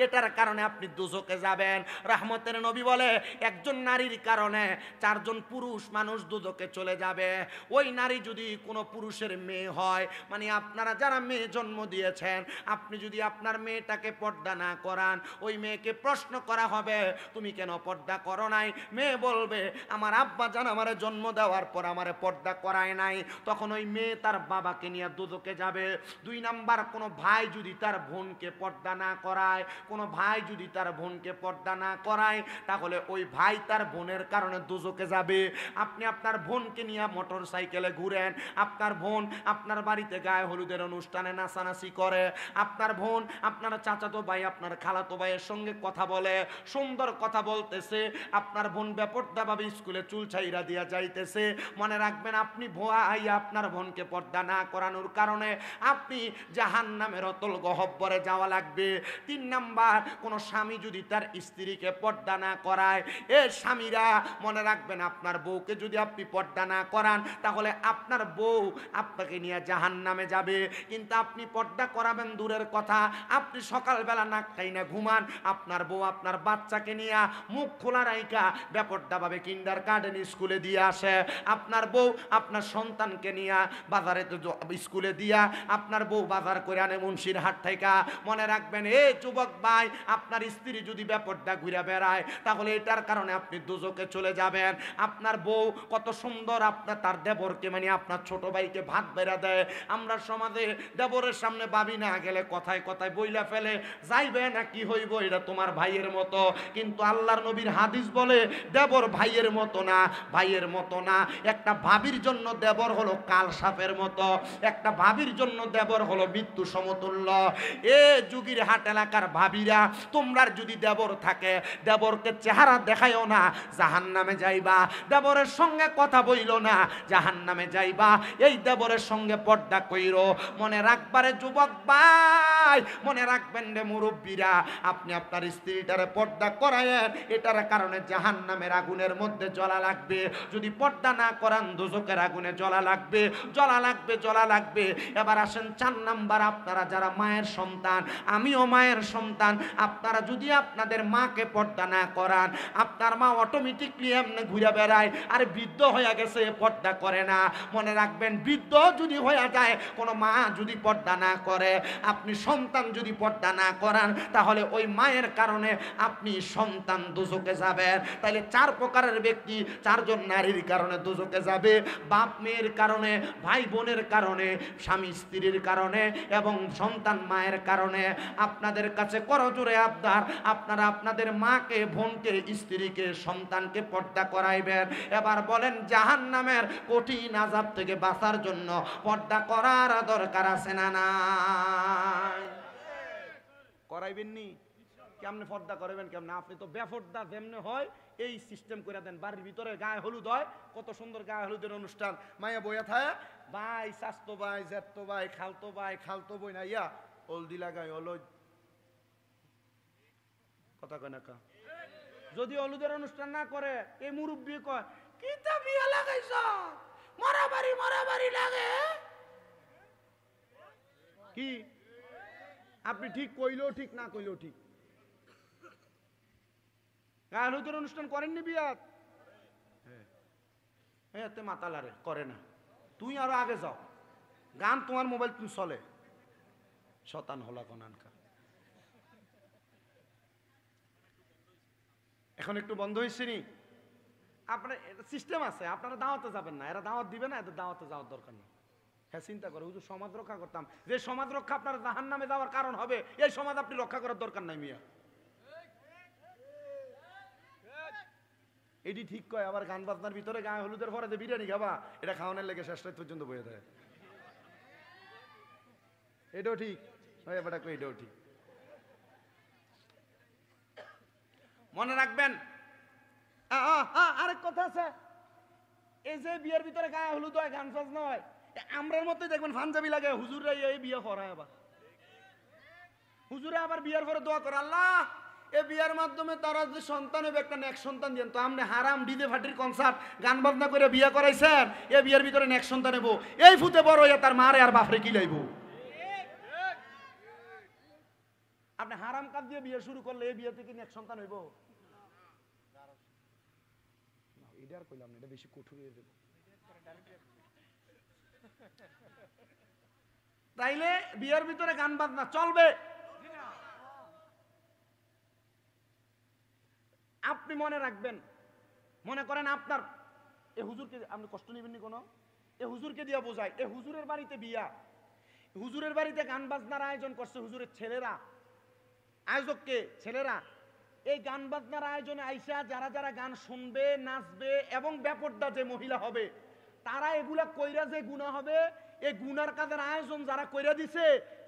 এটার কারণে আপনি দুজকে যাবেন। রহমতের নবী বলে, একজন নারীর কারণে 4 জন পুরুষ মানুষ দুজকে চলে যাবে। ওই নারী যদি কোনো পুরুষের মেয়ে হয়, মানে আপনারা যারা মেয়ে জন্ম দিয়েছেন, আপনি যদি আপনার মেয়েটাকে পর্দা না করান, ওই মেয়েকে প্রশ্ন করা হবে হবে, তুমি কেন পর্দা করো নাই? মেয়ে বলবে আমার আব্বা জান আমারে জন্ম দেওয়ার পর আমারে পর্দা করায় নাই। তখন ওই মেয়ে তার বাবাকে নিয়ে দোজখে যাবে। 2 নাম্বার, কোনো ভাই যদি তার বোনকে পর্দা না করায়, কোনো ভাই যদি তার বোনকে পর্দা না করায়, তাহলে ওই ভাই তার বোনের কারণে দোজখে যাবে। আপনি আপনার বোনকে নিয়ে মোটর সাইকেলে ঘুরেন, আপনার বোন আপনার বাড়িতে গায়ে হলুদের অনুষ্ঠানে নাচানাচি করে, আপনার বোন আপনার চাচাতো ভাই আপনার খালাতো ভাইয়ের সঙ্গে কথা বলে, সুন্দর কথা বলতেছে, আপনার বোন বেপর্দাভাবে স্কুলে চুল ছাইরা দিয়া যাইতেছে, মনে রাখবেন আপনি ভাই আপনার বোনকে পর্দা না করানোর কারণে আপনি জাহান্নামের অতল গহ্বরে যাওয়া লাগবে। 3 নাম্বার, কোন স্বামী যদি তার স্ত্রীকে পর্দা না করায়, এ স্বামীরা মনে রাখবেন আপনার বউকে যদি আপনি পর্দা না করান, তাহলে আপনার বউ আপনাকে নিয়ে জাহান্নামে যাবে। কিন্তু আপনি পর্দা করাবেন দূরের কথা, আপনি সকালবেলা নাক খাই না ঘুমান, আপনার বউ আপনার বাচ্চাকে নিয়ে মুখ খোলা রাইকা বেপর্দাভাবে কিন্ডার গার্ডেন স্কুলে দিয়ে আসে, আপনার বউ আপনার সন্তানকে নিয়ে বাজারে স্কুলে দিয়া আপনার বউ বাজার করে আনে মুন্সির হাট থেকে। মনে রাখবেন এ যুবক ভাই, আপনার স্ত্রী যদি বেপর্দা ঘুরে বেড়ায়, তাহলে এটার কারণে আপনি দোজখে চলে যাবেন। আপনার বউ কত সুন্দর আপনার তার দেবরকে মানে আপনার ছোট ভাইকে ভাত বেড়া দেয়। আমরা সমাজে দেবরের সামনে ভাবি না গেলে কথায় কথায় বইলা ফেলে, যাইবে না কি হইব, এটা তোমার ভাইয়ের মতো। কিন্তু আল্লাহর নবীর হাদিস বলে দেবর ভাইয়ের মতো না, ভাইয়ের মতো না। একটা ভাবির জন্য দেবর হলো কাল সাপের মতো, একটা ভাবির জন্য দেবর হলো মৃত্যু সমতুল্য। এ যুগীর হাট এলাকার ভাবিরা, তোমরা যদি দেবর থাকে, দেবরকে চেহারা দেখাইও না, জাহান্নামে যাইবা। দেবরের সঙ্গে কথা বইল না, জাহান্নামে যাইবা। এই দেবরের সঙ্গে পর্দা কইরো। মনে রাখবারে যুবক ভাই, মনে রাখবেন রে মুরব্বীরা, আপনি আপনার স্ত্রীটারে পর্দা করায়েন, এটার কারণে জাহান্নামের আগুনের মধ্যে জ্বলা লাগবে। যদি পর্দা না করান দোজখের আগুনে জ্বলা লাগবে, জ্বলা লাগবে, জ্বলা লাগবে। এবার আসেন 4 নাম্বার, আপনারা যারা মায়ের সন্তান, আমিও মায়ের সন্তান, আপনারা যদি আপনাদের মাকে পর্দা না করান, আপনার মা অটোমেটিকলি এমনি ঘুরে বেড়ায়, আর বৃদ্ধ হয়ে গেছে পর্দা করে না। মনে রাখবেন, বৃদ্ধ যদি হয়ে যায়, কোনো মা যদি পর্দা না করে, আপনি সন্তান যদি পর্দা না করান, তাহলে ওই মায়ের কারণে আপনি সন্তান দোজখে যাবেন। তাহলে 4 প্রকারের ব্যক্তি, 4 জন নারীর কারণে দোজখে যাবে। বাপ মেয়ের কারণে, ভাই বোনের কারণে, স্বামী স্ত্রীর কারণে এবং সন্তান মায়ের কারণে। আপনাদের কাছে করজোরে আবদার, আপনারা আপনাদের মাকে, বোনকে, স্ত্রীকে, সন্তানকে পর্দা করাইবেন। এবার বলেন, জাহান্নামের কঠিন আযাব থেকে বাঁচার জন্য পর্দা করার দরকার আছে না নাই? করাইবেন নি? কেমনে পর্দা করবেন কেমনে? আপনি তো বেপর্দা যেমনে হয় এই সিস্টেম করে দেন। বাড়ির ভিতরে গায়ে হলুদ হয়, কত সুন্দর গায়ে হলুদের অনুষ্ঠান, মায়া বইয়া থাকে, ভাই স্বাস্থ্য ভাই, জ্যাঠতো ভাই, খালতো বই না ইয়া হলদি লাগাই হলো কথা কয় না কা। যদি হলুদের অনুষ্ঠান না করে, এই মুরব্বী কয় কি তা বিয়া লাগাইছ, মারামারি লাগে কি? আপনি ঠিক কইলেও ঠিক, না কইলেও ঠিক। গায়ে হলুদের অনুষ্ঠান করেননি বিয়াত? হ্যাঁ, মাতালারে করে না। তুই আরো আগে যাও, গান তোমার মোবাইল তুমি চলে, শতান হলা কনানকা। এখন একটু বন্ধ হয়েছে নি? আপনার সিস্টেম আছে, আপনারা দাওয়াতে যাবেন না, এরা দাওয়াত দিবে না, এদের দাওয়াতে যাওয়ার দরকার নেই। হ্যাঁ, চিন্তা করে হুজুর সমাজ রক্ষা করতাম, যে সমাজ রক্ষা আপনার জাহান্নামে যাওয়ার কারণ হবে, এই সমাজ আপনি রক্ষা করার দরকার নাই মিয়া। এটি ঠিক কয়, আবার গান বাজনার ভিতরে গায়ে হলুদের পরে যে বিরিয়ানি খাবা, এটা খাওয়ানোর লেগে শেষ রাত পর্যন্ত বয়ে দেয়। এটাও ঠিক, এটাও ঠিক। মনে রাখবেন, আরেক কথা আছে, এই যে বিয়ের ভিতরে গায়ে হলুদ হয়, গান বাজনা হয়, আমরার মধ্যে দেখবেন পাঞ্জাবি লাগে, হুজুররা এই বিয়ে করায়। আবার হুজুরে আবার বিয়ের পরে দোয়া করে, আল্লাহ এই বিয়ের মাধ্যমে তারা যে সন্তান হবে, একটা নেক সন্তান দেন। তো আপনি হারাম ডিজে ফাটির কনসার্ট গান বাজনা করে বিয়ে করাইছেন, এই বিয়ের ভিতরে নেক সন্তান নেবো, এই ফুতে বড় হইয়া তার মারে আর বাপরে কি লাইব? আপনি হারাম কাজ দিয়ে বিয়ে শুরু করলে এই বিয়ে থেকে নেক সন্তান হইব? এটা আর কইলাম না, এটা বেশি কঠোর হয়ে যাবে। তাইলে বিয়ের ভিতরে গান বাজনা চলবে? আপনি মনে রাখবেন, মনে করেন আপনার এ হুজুরকে আপনি কষ্ট নেবেন নি কোনো, এ হুজুরকে দিয়া বোঝায়, এ হুজুরের বাড়িতে বিয়া, হুজুরের বাড়িতে গান বাজনার আয়োজন করছে হুজুরের ছেলেরা, আয়োজককে ছেলেরা। এই গান বাজনার আয়োজনে আইসা যারা যারা গান শুনবে, নাচবে এবং ব্যাপারটা যে মহিলা হবে, তারা এগুলা কইরা যে গুনাহ হবে, এই গুনার কাজের আয়োজন যারা কইরা দিছে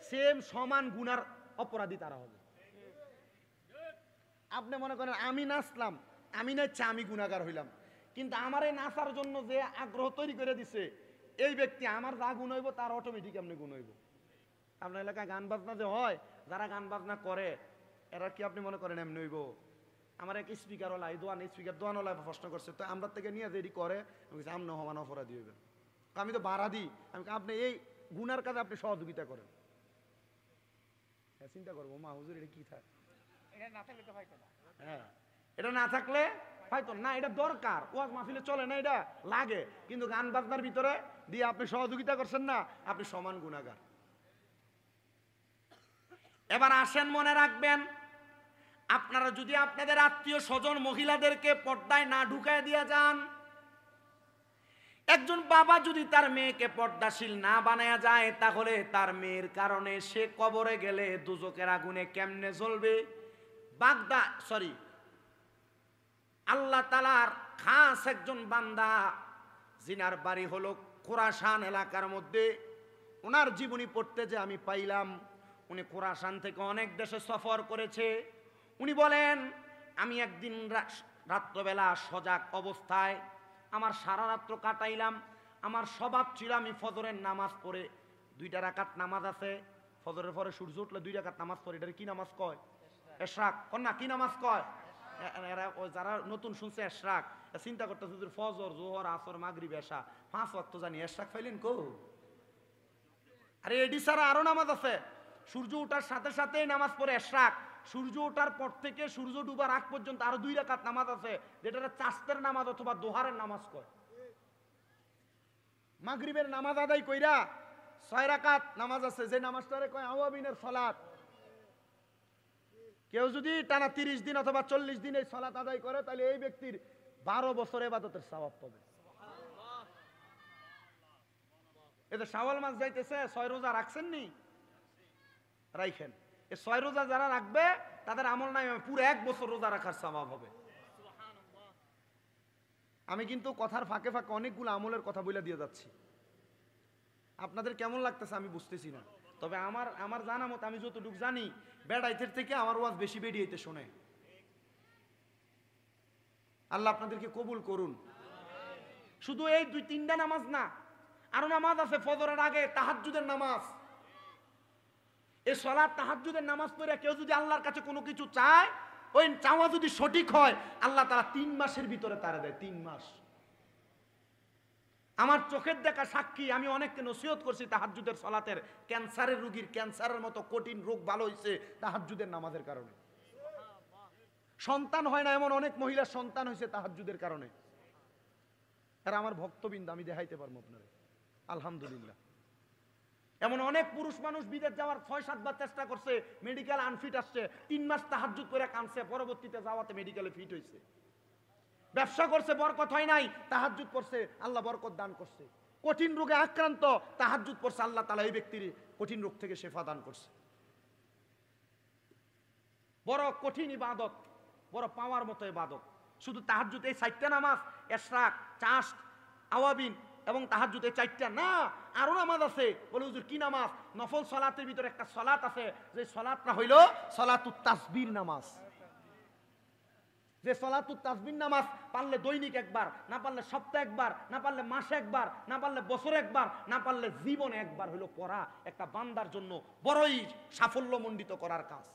সেম সমান গুনার অপরাধী তারা হবে। আপনি মনে করেন আমি নাচলাম, আমি নাচছি, আমি গুনাহগার হইলাম, কিন্তু আমার এই নাচার জন্য যে আগ্রহ তৈরি করে দিছে এই ব্যক্তি, আমার যা গুণ হইব তার অটোমেটিক আপনি গুণ হইব। আপনার এলাকায় গান বাজনা যে হয়, যারা গান বাজনা করে এরা কি আপনি মনে করেন এমনি হইব? আমার এক স্পিকারওয়ালা, এই দোয়ান স্পিকার দোয়ানওয়ালা প্রশ্ন করছে, তো আমরা থেকে নিয়ে যেটি করে আমনে হমান অপরাধী হইবেন। আমি তো বাড়া দিই, আমি আপনি এই গুনার কাজে আপনি সহযোগিতা করেন। হ্যাঁ, চিন্তা করবো মা হুজুর এটা কি থাকে, এটা না থাকলে তো হয়তো না। হ্যাঁ, এটা না থাকলে হয়তো না, এটা দরকার, ওয়াজ মাহফিলে চলে না, এটা লাগে, কিন্তু গান বাজনার ভিতরে দিয়ে আপনি সহযোগিতা করছেন না, আপনি সমান গুনাহগার। এবার আসেন, মনে রাখবেন, আপনারা যদি আপনাদের আত্মীয় স্বজন মহিলাদেরকে পর্দায় না ঢুকায় দিয়ে যান, একজন বাবা যদি তার মেয়েকে পর্দাশীল না বানায়া যায়, তাহলে তার মেয়ের কারণে সে কবরে গেলে দুজকের আগুনে কেমনে জ্বলবে। আল্লাহ তাআলার খাস একজন বান্দা, জিনার বাড়ি হলো খোরাসান এলাকার মধ্যে, ওনার জীবনী পড়তে যে আমি পাইলাম, উনি খোরাসান থেকে অনেক দেশে সফর করেছে। উনি বলেন, আমি একদিন রাত্রবেলা সজাগ অবস্থায় আমার সারা রাত্র কাটাইলাম। আমার স্বভাব ছিল আমি ফজরের নামাজ পড়ে, 2 রাকাত নামাজ আছে, ফজরের পরে সূর্য উঠলে 2 রাকাত নামাজ পড়ে, এটা কি নামাজ কয়? এশরাক। কন্যা কি নামাজ কয়? এরা যারা নতুন শুনছে এশরাক, চিন্তা করতেছে ফজর, জোহর, আসর, মাগরিব, এশা 5 ওয়াক্ত জানি, এশরাক পাইলেন কো? আরে এডি ছাড়া আরো নামাজ আছে। সূর্য ওঠার সাথে সাথেই নামাজ পড়ে এশরাক, সূর্য ওঠার পর থেকে সূর্য ডুবার আগ পর্যন্ত আরো 2 রাকাত নামাজ আছে, যেটা চাস্তের নামাজ অথবা দোহারের নামাজ কয়। মাগরিবের নামাজ আদায় কইরা 6 রাকাত নামাজ আছে, যে নামাজটারে কয় আওয়াবিনের সালাত। কেউ যদি টানা 30 দিন অথবা 40 দিন এই সালাত আদায় করে, তাহলে এই ব্যক্তির 12 বছর ইবাদতের সওয়াব পাবে। এতে শাওয়াল মাস যাইতেছে, 6 রোজা রাখছেন নি? রাখেন। এই 6 রোজা যারা রাখবে তাদের আমল নাই পুরো 1 বছর রোজা রাখার সওয়াব হবে। আমি কিন্তু কথার ফাঁকে ফাঁকে অনেকগুলো আমলের কথা বলে দিয়ে যাচ্ছি, আপনাদের কেমন লাগতেছে আমি বুঝতেছি না। তবে আমার জানা মত, আমি যতটুকু জানি, বেড়াইতের থেকে আমার ওয়াজ বেশি বেরিয়েতে শোনে। আল্লাহ আপনাদেরকে কবুল করুন। শুধু এই 2-3টা নামাজ না, আরো নামাজ আছে। ফজরের আগে তাহাজ্জুদের নামাজ, এই সালাত তাহাজ্জুদের নামাজ পড়ে কেউ যদি আল্লাহর কাছে কোনো কিছু চায়, ওই চাওয়া যদি সঠিক হয়, আল্লাহ তাআলা 3 মাসের ভিতরে তারা দেয়। 3 মাস। আমার চোখের দেখা সাক্ষী, আমি অনেককে নসিহত করছি তাহাজ্জুদের সালাতের। ক্যান্সারের রোগীর ক্যান্সারের মতো কঠিন রোগ ভালো হয়েছে তাহাজ্জুদের নামাজের কারণে। সন্তান হয় না এমন অনেক মহিলার সন্তান হয়েছে তাহাজ্জুদের কারণে। আর আমার ভক্তবৃন্দ, আমি দেখাইতে পারবো আপনারা, আলহামদুলিল্লাহ। এমন অনেক পুরুষ মানুষ বিদেশ যাওয়ার 6-7 বার চেষ্টা করছে, মেডিকেল আনফিট আসছে, 3 মাস তাহাজ্জুদ করে কাঁদছে, পরবর্তীতে যাওয়াতে মেডিকেলে ফিট হয়েছে। ব্যবসা করছে, বরকত হয় নাই, তাহাজ্জুদ করছে, আল্লাহ বরকত দান করছে। কঠিন রোগে আক্রান্ত, তাহাজ্জুদ করছে, আল্লাহ তাআলা এই ব্যক্তির কঠিন রোগ থেকে শেফা দান করছে। বড় কঠিন ইবাদত, বড় পাওয়ার মতো ইবাদত। শুধু তাহাজ্জুদ এই 4টা নামাজ, ইশরাক, চাশত, আওয়াবিন এবং তাহাজ্জুদ এই 4টা না, আরো নামাজ আছে। বলে হুজুর কি নামাজ? নফল সালাতের ভিতরে একটা সালাত আছে, যে সালাতটা হইল সালাতুত তাসবিহ নামাজ। যে সালাতুত তাসবিহ নামাজ পারলে দৈনিক একবার, না পারলে সপ্তাহে একবার, না পারলে মাসে একবার, না পারলে বছরে একবার, না পারলে জীবনে একবার হইল পড়া একটা বান্দার জন্য বড়ই সাফল্যমণ্ডিত করার কাজ।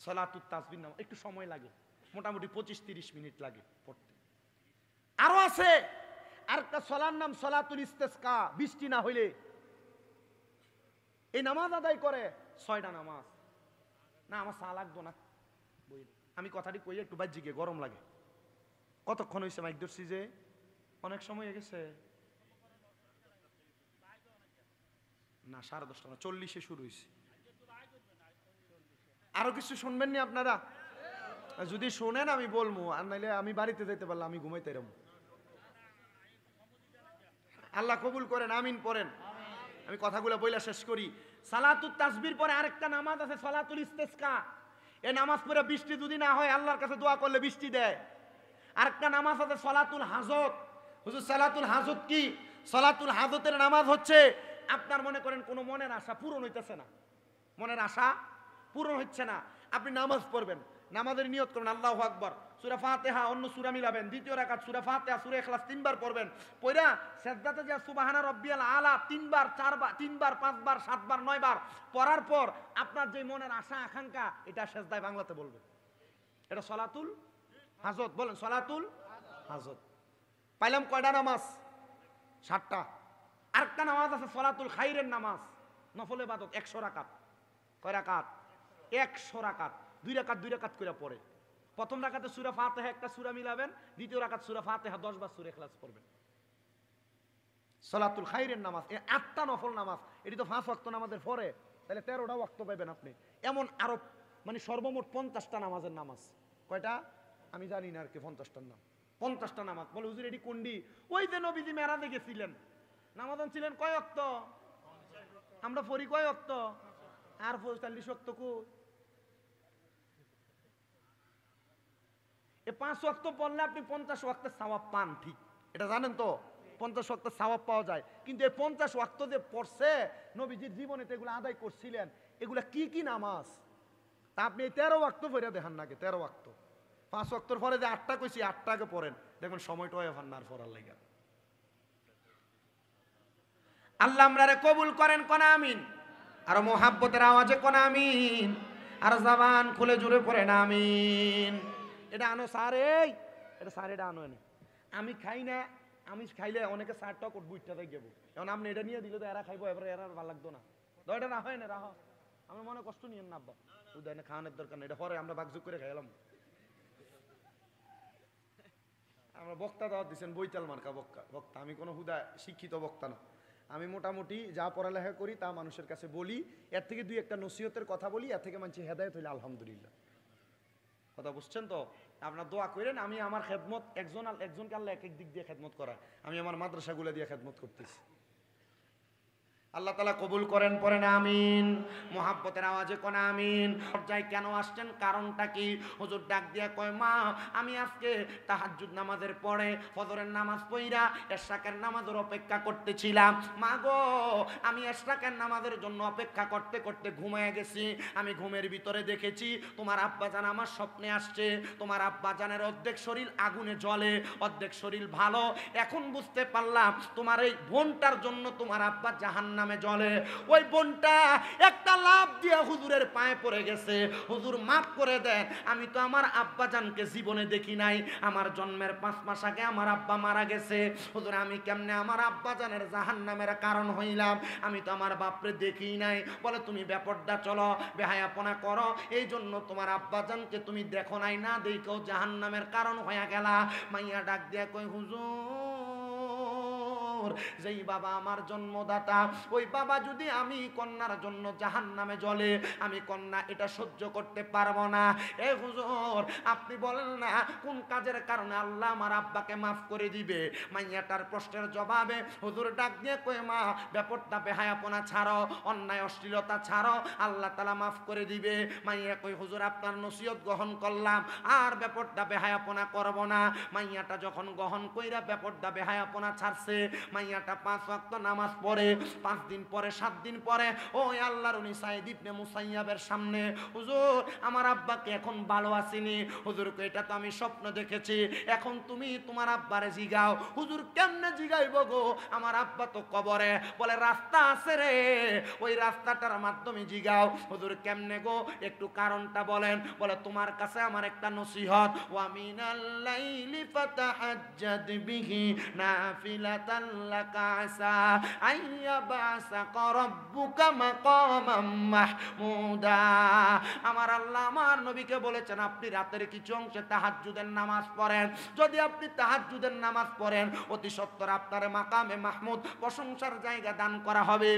সালাতুত তাসবিহ নামাজ একটু সময় লাগে, মোটামুটি 25-30 মিনিট লাগে পড়তে। আরো আছে আরেকটা সালার নাম সালাতুল ইস্তেসকা, বৃষ্টি না হইলে এই নামাজ আদায় করে। 6টা নামাজ। না আমার চা লাগতো না, আমি কথাটি কই একটু বাহ্যিকে, গরম লাগে। কতক্ষণ হয়েছে মাইক ধরছি যে? অনেক সময় হয়ে গেছে না, 10:30 না, 40-এ শুরু হয়েছে। আরো কিছু শুনবেন নি আপনারা? যদি শোনেন আমি বলবো, আর নাইলে আমি বাড়িতে যেতে পারলাম, আমি ঘুমাইতে এরম। আল্লাহ কবুল করেন, আমিন পড়েন। আমি কথাগুলো বইলা শেষ করি। সালাতুত তাসবির পরে আরেকটা নামাজ আছে, সালাতুল ইস্তেসকা। এই নামাজ পড়ে বৃষ্টি যদি না হয় আল্লাহর কাছে দোয়া করলে বৃষ্টি দেয়। আরেকটা নামাজ আছে সালাতুল হাজত। হুজুর সালাতুল হাজত কি? সালাতুল হাজতের নামাজ হচ্ছে আপনার মনে করেন কোনো মনের আশা পূরণ হইতেছে না, মনের আশা পূরণ হচ্ছে না, আপনি নামাজ পড়বেন, নামাজের নিয়ত করবেন আল্লাহু আকবার, সূরা ফাতিহা অন্য সূরা মিলাবেন, দ্বিতীয় রাকাত সূরা ফাতিহা সূরা ইখলাস 3 বার পড়বেন, পড়া সিজদাতে যা সুবহানা রাব্বিয়াল আলা 3 বার 4 বার 3 বার 5 বার 7 বার 9 বার পড়ার পর আপনার যে মনের আশা আকাঙ্ক্ষা এটা সিজদায় বাংলাতে বলবেন। এটা সালাতুল হাজত। বলেন সালাতুল হাজত। পাইলাম কয়টা নামাজ? 7টা। আরেকটা নামাজ আছে সালাতুল খাইরের নামাজ, নফল ইবাদত 100 রাকাত। কয় রাকাত? 100 রাকাত। 2 রাকাত 2 রাকাত করে পড়ে। প্রথম রাকাতে সূরা ফাতিহা একটা সূরা মিলাবেন, দ্বিতীয় রাকাত সূরা ফাতিহা 10 বার সূরা ইখলাস পড়বেন। সালাতুল খাইরের নামাজ, এই 8টা নফল নামাজ। এটি তো 5 ওয়াক্ত নামাজের পরে, তাহলে 13টা ওয়াক্ত পাবেন আপনি। এমন আরো মানে সর্বমোট 50টা নামাজের নামাজ। কয়টা আমি জানি না আর কি, 50টার নাম, 50টা নামাজ। বলে হুজুর এটি কোনটি? ওই যে নবীজি মেরাজে গেছিলেন, নামাজ ছিলেন কয় ওয়াক্ত? আমরা পড়ি কয় ওয়াক্ত? আর 45 ওয়াক্ত কই? এই 5 ওয়াক্ত পড়লে আপনি 50 ওয়াক্তের সওয়াব পান, ঠিক এটা জানেন তো? 50 ওয়াক্তের সওয়াব পাওয়া যায়। কিন্তু এই 50 ওয়াক্ত যে পড়ছে নবীজির জীবনে এগুলো আদায় করছিলেন, এগুলা কি কি নামাজ? তা আপনি এই 13 ওয়াক্ত পড়ে দেখান নাকি? 13 ওয়াক্ত 5 ওয়াক্তর পরে যে 8টা কইছি 8টাকে পড়েন, দেখবেন সময়টা হয় ফান্নার পড়ার লাগা। আল্লাহ আমরারে কবুল করেন, কোন আমিন। আর মোহাব্বতের আওয়াজে কোন আমিন। আর জবান খুলে জুড়ে পড়েন আমিন। এটা আনো স্যার, এই এটা স্যার, এটা আনো এনে। আমি খাই না, আমি খাইলে অনেকে স্যারটাও করবো, ইটটা থেকে যাবো। এখন আপনি এটা নিয়ে দিলে তো এরা খাইবো, এবার এরা ভালো লাগতো না। এটা না হয় না, রাহ আমার মনে কষ্ট নিয়েন না আব্বা, উদয় না খাওয়ানোর দরকার নেই, এটা পরে আমরা ভাগযোগ করে খাইলাম। আমরা বক্তা দাওয়াত দিচ্ছেন, বৈতাল মার্কা বক্তা। আমি কোনো হুদা শিক্ষিত বক্তা না, আমি মোটামুটি যা পড়ালেখা করি তা মানুষের কাছে বলি। এর থেকে 2-1টা নসিহতের কথা বলি, এর থেকে মানুষ হেদায়েত হইলে আলহামদুলিল্লাহ। কথা বুঝছেন তো? আপনার দোয়া করেন। আমি আমার খেদমত একজনকে আল্লাহ এক এক দিক দিয়ে খেদমত করা, আমি আমার মাদ্রাসাগুলো দিয়ে খেদমত করতেছি। আল্লাহ তাআলা কবুল করেন, পড়েন আমিন। মোহাব্বতের আওয়াজে কোন আমিন। পর্যায়ে কেন আসছেন, কারণটা কি? হুজুর ডাক দিয়া কয়, মা আমি আজকে তাহাজ্জুদ নামাজের পরে ফজরের নামাজ পড়া এশরাকের নামাজের অপেক্ষা করতেছিলাম। মা গো, আমি এশরাকের নামাজের জন্য অপেক্ষা করতে করতে ঘুমিয়ে গেছি। আমি ঘুমের ভিতরে দেখেছি তোমার আব্বাজান আমার স্বপ্নে আসছে। তোমার আব্বাজানের অর্ধেক শরীর আগুনে জ্বলে, অর্ধেক শরীর ভালো। এখন বুঝতে পারলাম তোমার এই বোনটার জন্য তোমার আব্বা জাহান্নামে জ্বলে। ওই বোনটা একটা লাফ দিয়ে হুজুরের পায়ে পড়ে গেছে, হুজুর মাফ করে দেন, আমি তো আমার আব্বাজানকে জীবনে দেখি নাই, আমার জন্মের 5 মাস আগে আমার আব্বা মারা গেছে। হুজুর আমি কেমনে আমার আব্বাজানের জাহান্নামের কারণ হইলাম? আমি তো আমার বাপরে দেখি নাই। বলে তুমি বেপরদা চলো, বেহায়াপনা করো, এই জন্য তোমার আব্বাজানকে তুমি দেখো নাই, না দেখো জাহান্নামের কারণ হইয়া গেলা। মাইয়া ডাক দিয়া কই, হুজুর যেই বাবা আমার জন্মদাতা, ওই বাবা যদি আমি কন্যার জন্য জাহান্নামে জ্বলে, আমি কন্যা এটা সহ্য করতে পারবো না। এ হুজুর আপনি বলেন না কোন কাজের কারণে আল্লাহ আমার আব্বাকে মাফ করে দিবে? মাইয়াটার প্রশ্নের জবাবে হুজুর ডাক দিয়ে কই, মা ব্যাপারটা বেহায়াপনা ছাড়ো, অন্যায় অশ্লীলতা ছাড়ো, আল্লাহ তাআলা মাফ করে দিবে। মাইয়া কই, হুজুর আপনার নসিহত গ্রহণ করলাম, আর ব্যাপারটা বেহায়াপনা করব না। মাইয়াটা যখন গ্রহণ কইরা ব্যাপারটা বেহায়াপনা ছাড়ছে, মাইয়াটা 5 ওয়াক্ত নামাজ পড়ে। 5 দিন পরে 7 দিন পরে ওই আল্লাহর উনি সাইদ ইবনে মুসাইয়াবের সামনে, হুজুর আমার আব্বাকে এখন ভালো আসেনি। হুজুরকে এটা তো আমি স্বপ্ন দেখেছি, এখন তুমি তোমার আব্বারে জিগাও। হুজুর কেমনে জিগাইব গো, আমার আব্বা তো কবরে। বলে রাস্তা আছে রে, ওই রাস্তাটার মাধ্যমে জিগাও। হুজুর কেমনে গো, একটু কারণটা বলেন। বলে তোমার কাছে আমার একটা নসিহত, ওয়া মিনাল লাইলি ফাতাহাজ্জাদ বিহি নাফিলাতান লাকা আসা আইয়াবাসাকা রাব্বুকা মাকামাম মাহমুদা। আমার আল্লাহ আমার নবীকে বলেছেন আপনি রাতের কিছু অংশে তাহাজ্জুদের নামাজ পড়েন। যদি আপনি তাহাজ্জুদের নামাজ পড়েন, অতি সত্বর আপনার মাকামে মাহমুদ প্রশংসার জায়গা দান করা হবে।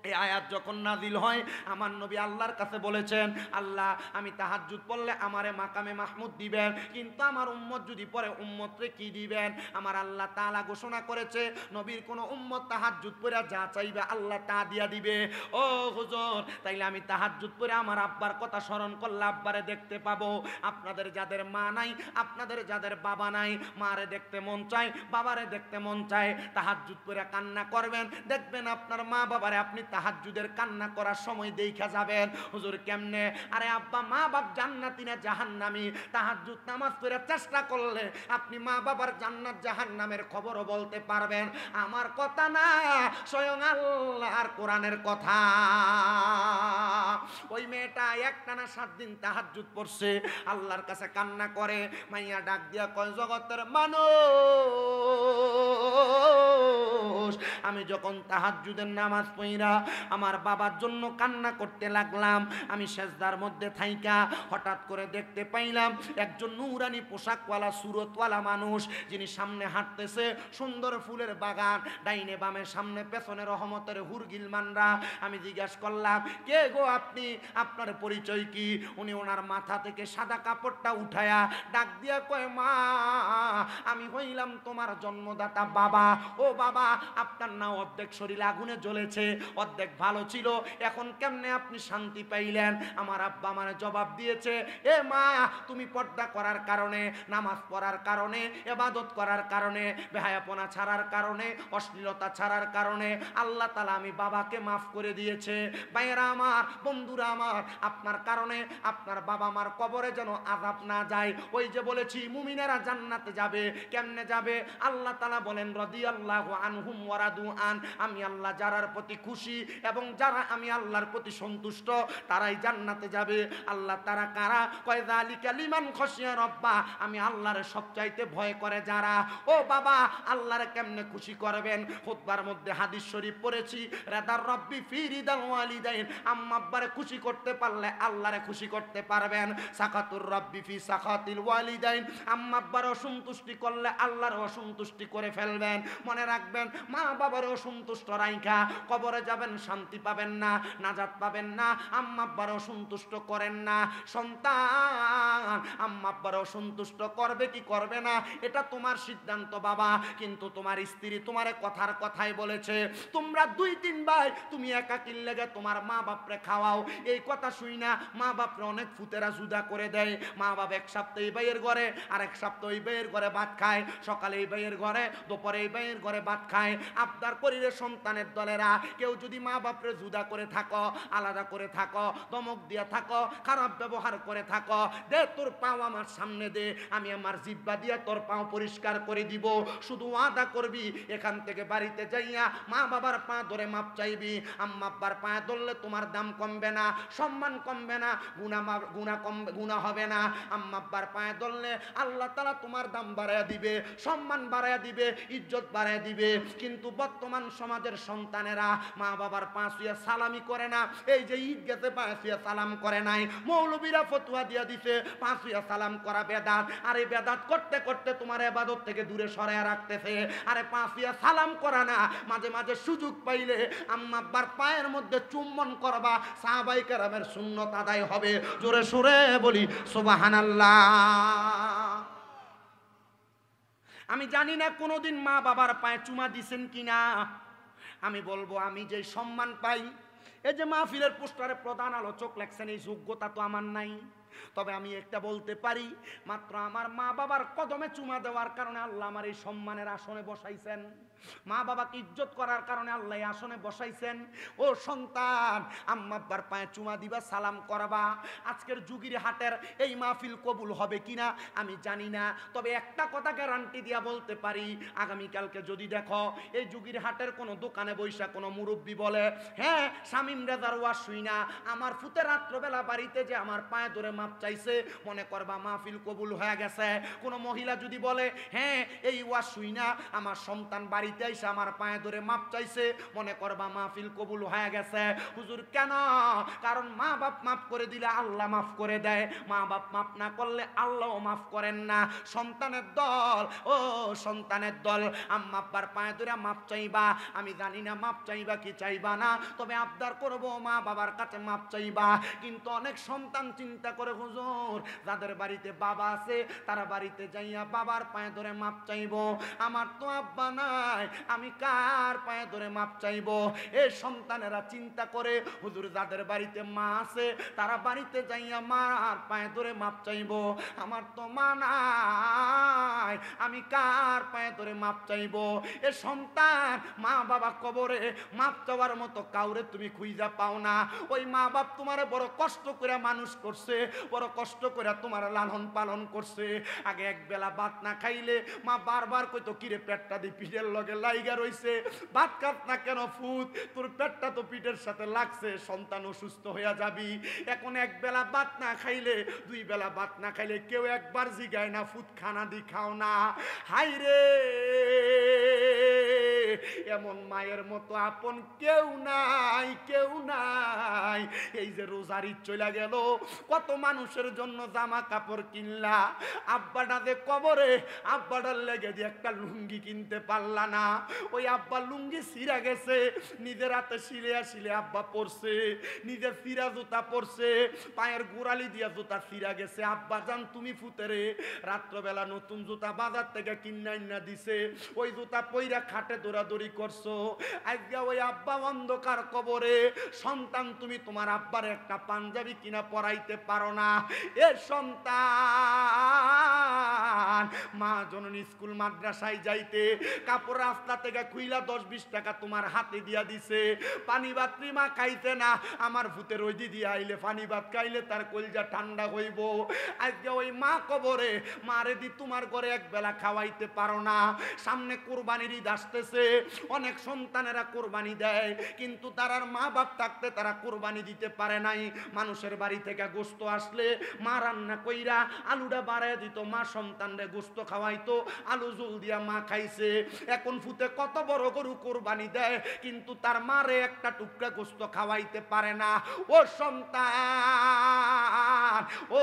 এই আয়াত যখন নাজিল হয় আমার নবী আল্লাহর কাছে বলেছেন, আল্লাহ আমি তাহাজ্জুদ পড়লে আমারে মাকামে মাহমুদ দিবেন, কিন্তু আমার উম্মত যদি পড়ে উম্মতরে কি দিবেন? আমার আল্লাহ তাআলা ঘোষণা করেছে নবীর কোন উম্মত তাহাজ্জুদ পড়ে যা চাইবে আল্লাহ তা দিয়া দিবে। ও হুজুর, তাইলে আমি তাহাজ্জুদ পড়ে আমার আব্বার কথা স্মরণ করলে আব্বারে দেখতে পাবো। আপনাদের যাদের মা নাই, আপনাদের যাদের বাবা নাই, মারে দেখতে মন চায়, বাবারে দেখতে মন চায়, তাহাজ্জুদ পড়ে কান্না করবেন, দেখবেন আপনার মা বাবারে আপনি তাহাজ্জুদের কান্না করার সময় দেখা যাবেন। হুজুর কেমনে? আরে আব্বা মা বাপ জান্নাতি না জাহান্নামী? তাহাজ্জুদ নামাজ পড়ে চেষ্টা করলে আপনি মা বাবার জান্নাত জাহান্নামের খবরও বলতে পারবেন। আমার কথা না, স্বয়ং আল্লাহর কোরআনের কথা। ওই মেয়েটা একটানা 7 দিন তাহাজ্জুদ পড়ছে, আল্লাহর কাছে কান্না করে। মাইয়া ডাক দিয়া কয়, জগতের মানুষ, আমি যখন তাহাজ্জুদের নামাজ পড়া আমার বাবার জন্য কান্না করতে লাগলাম, আমি সেজদার মধ্যে থাইকা হঠাৎ করে দেখতে পাইলাম একজন নূরানি পোশাকওয়ালা সুরতওয়ালা মানুষ, যিনি সামনে হাঁটতেছে, সুন্দর ফুলের বাগান, ডাইনে বামে সামনে পেছনে রহমতের হুরগিল মানরা। আমি জিজ্ঞাসা করলাম, কে গো আপনি? আপনার পরিচয় কি? উনি ওনার মাথা থেকে সাদা কাপড়টা উঠায়া ডাক দিয়া কয়, মা আমি হইলাম তোমার জন্মদাতা বাবা। ও বাবা, আপনার না অর্ধেক শরীর আগুনে জ্বলেছে, অর্ধেক ভালো ছিল, এখন কেমনে আপনি শান্তি পাইলেন? আমার আব্বা আমার জবাব দিয়েছে, এ মা তুমি পর্দা করার কারণে, নামাজ পড়ার কারণে, ইবাদত করার কারণে, বেহায়াপনা ছাড়ার কারণে, অশ্লীলতা ছাড়ার কারণে আল্লাহ তাআলা আমি বাবাকে মাফ করে দিয়েছে। ভাইয়েরা আমার, বন্ধুরা আমার, আপনার কারণে আপনার বাবা মার কবরে যেন আযাব না যায়। ওই যে বলেছি মুমিনেরা জান্নাতে যাবে। কেমনে যাবে? আল্লাহ তাআলা বলেন, রাদিয়াল্লাহু আনহুম ওয়া রাদু আন, আমি আল্লাহ যারার প্রতি খুশি এবং যারা আমি আল্লাহর প্রতি সন্তুষ্ট তারাই জান্নাতে যাবে। আল্লাহ তারা কারা? কয় যালিকা লিমান খাশিয়া রাব্বা, আমি আল্লাহর সবচাইতে ভয় করে যারা। ও বাবা, আল্লাহরে কেমনে খুশি করবেন? খুতবার মধ্যে হাদিস শরীফ পড়েছি, রাদার রব্বি ফি রিদাল ওয়ালিদাইন, আম্মা আব্বারে খুশি করতে পারলে আল্লাহরে খুশি করতে পারবেন। সাকাতুর রব্বি ফি সাকাতিল ওয়ালিদাইন, আম্মা আব্বার অসন্তুষ্টি করলে আল্লাহর অসন্তুষ্টি করে ফেলবেন। মনে রাখবেন, মা বাবার অসন্তুষ্ট রাইখা কবরে যাবেন, শান্তি পাবেন না, নাজাত পাবেন না। আম্মা আব্বার অসন্তুষ্ট করেন না। সন্তান আম্মা আব্বার অসন্তুষ্ট করবে কি করবে না এটা তোমার সিদ্ধান্ত বাবা, কিন্তু তোমার স্ত্রী তোমারে কথার কথাই বলেছে, তোমরা 2-3 ভাই তুমি একাকির লেগে তোমার মা বাপরে খাওয়াও। এই কথা শুই না মা বাপরে অনেক ফুতেরা জুদা করে দেয়। মা বাপ এক সপ্তাহ এই ভাইয়ের ঘরে, আর এক সপ্তাহ এই ভাইয়ের ঘরে ভাত খায়, সকালে এই ভাইয়ের ঘরে, দুপুরে এই ভাইয়ের ঘরে ভাত খায়। আবদার করিলে সন্তানের দলেরা কেউ যদি মা বাপরে জুদা করে থাকো, আলাদা করে থাকো, ধমক দিয়া থাকো, খারাপ ব্যবহার করে থাকো, দে তোর পাও আমার সামনে দে, আমি আমার জিহ্বা দিয়া তোর পাও পরিষ্কার করে দিব। শুধু ওয়াদা করবি, এখান থেকে বাড়িতে যাইয়া মা বাবার পা ধরে মাপ চাইবি। আম্মা আব্বার পা ধরলে তোমার দাম কমবে না, সম্মান কমবে না, গুনাহ হবে না। আম্মা আব্বার পায়ে ধরলে আল্লাহ তাআলা তোমার দাম বাড়ায়া দিবে, সম্মান বাড়ায়া দিবে, ইজ্জত বাড়ায়া দিবে। কিন্তু বর্তমান সমাজের সন্তানেরা মা বাবার পা ছুঁয়ে সালামি করে না। এই যে ঈদ গেছে পা ছুঁয়ে সালাম করে নাই, মৌলবীরা ফতোয়া দিয়া দিছে পা ছুঁয়ে সালাম করা বেদাত। আর এই বেদাত করতে করতে তোমার ইবাদত থেকে দূরে সরায়া রাখতেছে। আরে পা ছুঁয়ে সালাম করা না, মাঝে মাঝে সুযোগ পাইলে আম্মা আব্বার পায়ের মধ্যে চুম্বন করবা, সাহাবায়ে কেরামের সুন্নত আদায় হবে। জোরে সুরে বলি সুবহানাল্লাহ। আমি জানি না কোনোদিন মা বাবার পায়ে চুমা দিছেন কিনা। আমি বলবো, আমি যে সম্মান পাই, এই যে মাহফিলের পোস্টারে প্রধান আলোচক লেখছেন, এই যোগ্যতা তো আমার নাই। তবে আমি একটা বলতে পারি, মাত্র আমার মা বাবার কদমে চুমা দেওয়ার কারণে আল্লাহ আমার এই সম্মানের আসনে বসাইছেন। মা বাবাকে ইজ্জত করার কারণে আল্লাহ এই আসনে বসাইছেন। ও সন্তান, আম্মা আব্বার পায়ে চুমা দিবা, সালাম করবা। আজকের যুগির হাটের এই মাহফিল কবুল হবে কিনা আমি জানি না, তবে একটা কথা গ্যারান্টি দিয়া বলতে পারি, আগামীকালকে যদি দেখো এই যুগির হাটের কোনো দোকানে বৈশা কোনো মুরব্বী বলে, হ্যাঁ শামীম রেজার ওয়াজ শুই না, আমার ফুতে রাত্রবেলা বাড়িতে যে আমার পায়ে ধরে মাপ চাইছে, মনে করবা মাহফিল কবুল হয়ে গেছে। কোন মহিলা যদি বলে হ্যাঁ এই ওয়াজ শুই না আমার সন্তান বাড়িতে এসে আমার পায়ে ধরে মাপ চাইছে, মনে করবা মাহফিল কবুল হয়ে গেছে। হুজুর কেন? কারণ মা বাপ মাফ করে দিলে আল্লাহ মাফ করে দেয়, মা বাপ মাফ না করলে আল্লাহও মাফ করেন না। সন্তানের দল, ও সন্তানের দল, আম্মা আব্বার পায়ে ধরে মাপ চাইবা। আমি জানি না মাপ চাইবা কি চাইবা না, তবে আবদার করব মা বাবার কাছে মাপ চাইবা। কিন্তু অনেক সন্তান চিন্তা করে হুজুর যাদের বাড়িতে বাবা আছে তারা বাড়িতে যাইয়া বাবার পায়ে ধরে মাপ চাইবো, আমার তো আব্বা নাই, আমি কার পায়ে ধরে মাপ চাইবো? এই সন্তানেরা চিন্তা করে হুজুর যাদের বাড়িতে মা আছে তারা বাড়িতে যাইয়া মার পায়ে ধরে মাপ চাইবো, আমার তো মা নাই, আমি কার পায়ে ধরে মাপ চাইবো? এ সন্তান মা বাবা কবরে মাপ চাওয়ার মতো কাউরে তুমি খুঁজা পাও না। ওই মা বাপ তোমারে বড় কষ্ট করে মানুষ করছে, বড় কষ্ট করে তোমার লালন পালন করছে। আগে এক বেলা ভাত না খাইলে মা বারবার কইতো কিরে পেটটা দি পিঠের লগে লাইগা রইছে, ভাত খাত না কেন ফুত, তোর পেটটা তো পিঠের সাথে লাগছে, সন্তান অসুস্থ হইয়া যাবি। এখন এক বেলা ভাত না খাইলে, দুই বেলা ভাত না খাইলে কেউ একবার জিগায় না ফুত খানা দি খাও না। হাই রে, এমন মায়ের মতো আপন কেউ নাই, কেউ নাই। এই যে রোজার ঈদ চলে গেল, কত মানুষের জন্য জামা কাপড় কিনলা, আব্বাটা যে কবরে, আব্বাটার লেগে যে একটা লুঙ্গি কিনতে পারলা না। ওই আব্বা লুঙ্গি ছিঁড়া গেছে, নিজের হাতে সিলিয়া সিলে আব্বা পরছে, নিজের ফিরা জুতা পরছে, পায়ের গোড়ালি দিয়া জুতা ছিঁড়া গেছে। আব্বা জান তুমি ফুতেরে রাত্রবেলা নতুন জুতা বাজার থেকে কিনা দিছে, ওই জুতা পইরা খাটে দৌড়াদৌড়ি করছো। আজকে ওই আব্বা অন্ধকার কবরে, সন্তান তুমি তোমার আব্বার একটা পাঞ্জাবি কিনা পরাইতে পারো না। এ সন্তান মা জননী স্কুল মাদ্রাসায় যাইতে কাপড় রাস্তা থেকে খুইলা 10-20 টাকা তোমার হাতে দিয়া দিছে, পানি ভাত মা খাইতে না, আমার ভূতের ওই দিদি আইলে পানি ভাত খাইলে তার কলজা ঠান্ডা হইব। আজকে ওই মা কবরে, মারে দি তোমার ঘরে এক বেলা খাওয়াইতে পারো না। সামনে কোরবানির ঈদ আসতেছে, অনেক সন্তানেরা কোরবানি দেয়, কিন্তু তারার মা বাপ থাকতে তারা কোরবানি দিতে পারে নাই। মানুষের বাড়ি থেকে গোস্ত আসলে মা রান্না কইরা আলুটা বাড়ায় দিত, মা সন্তানরে গোস্ত খাওয়াইতো, আলু জল দিয়া মা খাইছে। এখন ফুতে কত বড় গরু কোরবানি দেয়, কিন্তু তার মারে একটা টুকরা গোস্ত খাওয়াইতে পারে না। ও সন্তান, ও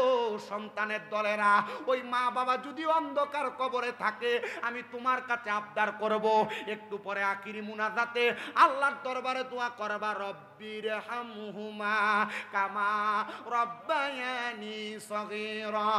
সন্তানের দলেরা, ওই মা বাবা যদি অন্ধকার কবরে থাকে, আমি তোমার কাছে আবদার করব, একটু পরে আখিরি মুনাজাতে আল্লাহর দরবারে দোয়া করবা, রব্বির হামহুমা কামা রব্বায়ানি সগীরা।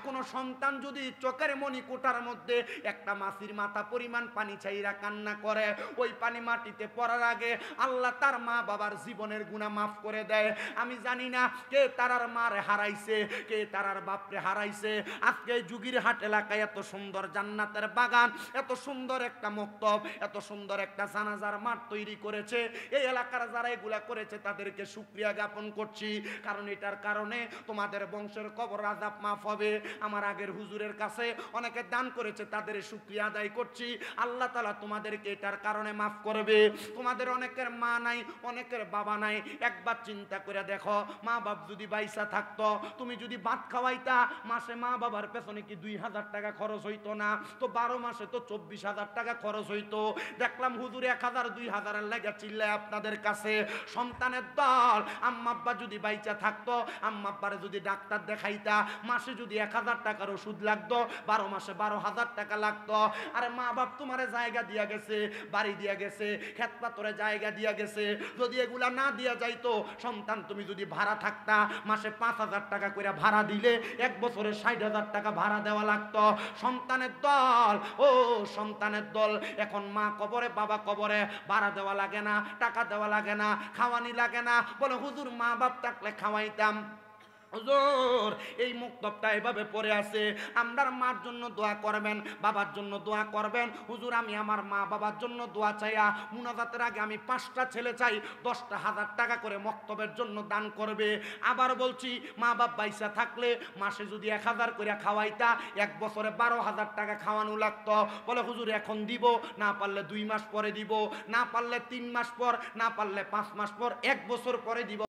কোন সন্তান যদি চোখের মনি কোটার মধ্যে একটা মাছির মাথা পরিমাণ পানি চাইরা কান্না করে, ওই পানি মাটিতে পড়ার আগে আল্লাহ তার মা বাবার জীবনের গুনাহ মাফ করে দেয়। আমি জানি না কে তারার মারে হারাইছে, কে তারার বাপরে হারাইছে। আজকে যুগির হাট এলাকায় এত সুন্দর জান্নাতের বাগান, এত সুন্দর একটা মক্তব, এত সুন্দর একটা জানাজার মাঠ তৈরি করেছে। এই এলাকার যারা এগুলা করেছে তাদেরকে শুকরিয়া জ্ঞাপন করছি, কারণ এটার কারণে তোমাদের বংশের কবর আযাব মাফ হবে। আমার আগের হুজুরের কাছে অনেকে দান করেছে, তাদের শুকরিয়া আদায় করছি। আল্লাহ তাআলা তোমাদেরকে এটার কারণে মাফ করবে। তোমাদের অনেকের মা নাই, অনেকের বাবা নাই, একবার চিন্তা করে দেখো, মা বাপ যদি বাইসা থাকতো, তুমি যদি ভাত খাওয়াইতা, মাসে মা বাবার পেছনে কি 2000 টাকা খরচ হইতো না? তো 12 মাসে তো 24,000 টাকা খরচ হইতো। দেখলাম হুজুর 1000 2000 এর লাগা চিল্লায় আপনাদের কাছে। সন্তানের দল, আম্মা আব্বা যদি বাইচা থাকতো, আম্মা আব্বারে যদি ডাক্তার দেখাইতা, মাসে যদি 1000 টাকার ওষুধ লাগতো, 12 মাসে 12,000 টাকা লাগতো। আরে মা বাপ তোমারে জায়গা দিয়া গেছে, বাড়ি দিয়া গেছে, ক্ষেত পাথরে জায়গা দিয়া গেছে, যদি এগুলা না দিয়া যাইতো, সন্তান তুমি যদি ভাড়া থাকতা, মাসে 5000 টাকা করে ভাড়া দিলে 1 বছরে 60,000 টাকা ভাড়া দেওয়া লাগতো। সন্তানের দল, ও সন্তানের দল, এখন মা কবরে বাবা কবরে, ভাড়া দেওয়া লাগে না, টাকা দেওয়া লাগে না, খাওয়ানি লাগে না। বলে হুজুর মা বাপ থাকলে খাওয়াইতাম। হুজুর এই মুক্তবটা এভাবে পড়ে আছে, আমরার মার জন্য দোয়া করবেন, বাবার জন্য দোয়া করবেন। হুজুর আমি আমার মা বাবার জন্য দোয়া চাইয়া মুনাজাতের আগে আমি 5টা ছেলে চাই 10,000 টাকা করে মক্তবের জন্য দান করবে। আবার বলছি, মা বাপ বাইসা থাকলে মাসে যদি 1000 করে খাওয়াইতা, 1 বছরে 12,000 টাকা খাওয়ানো লাগতো। বলে হুজুর এখন দিব, না পারলে 2 মাস পরে দিব, না পারলে 3 মাস পর, না পারলে 5 মাস পর, 1 বছর পরে দিব।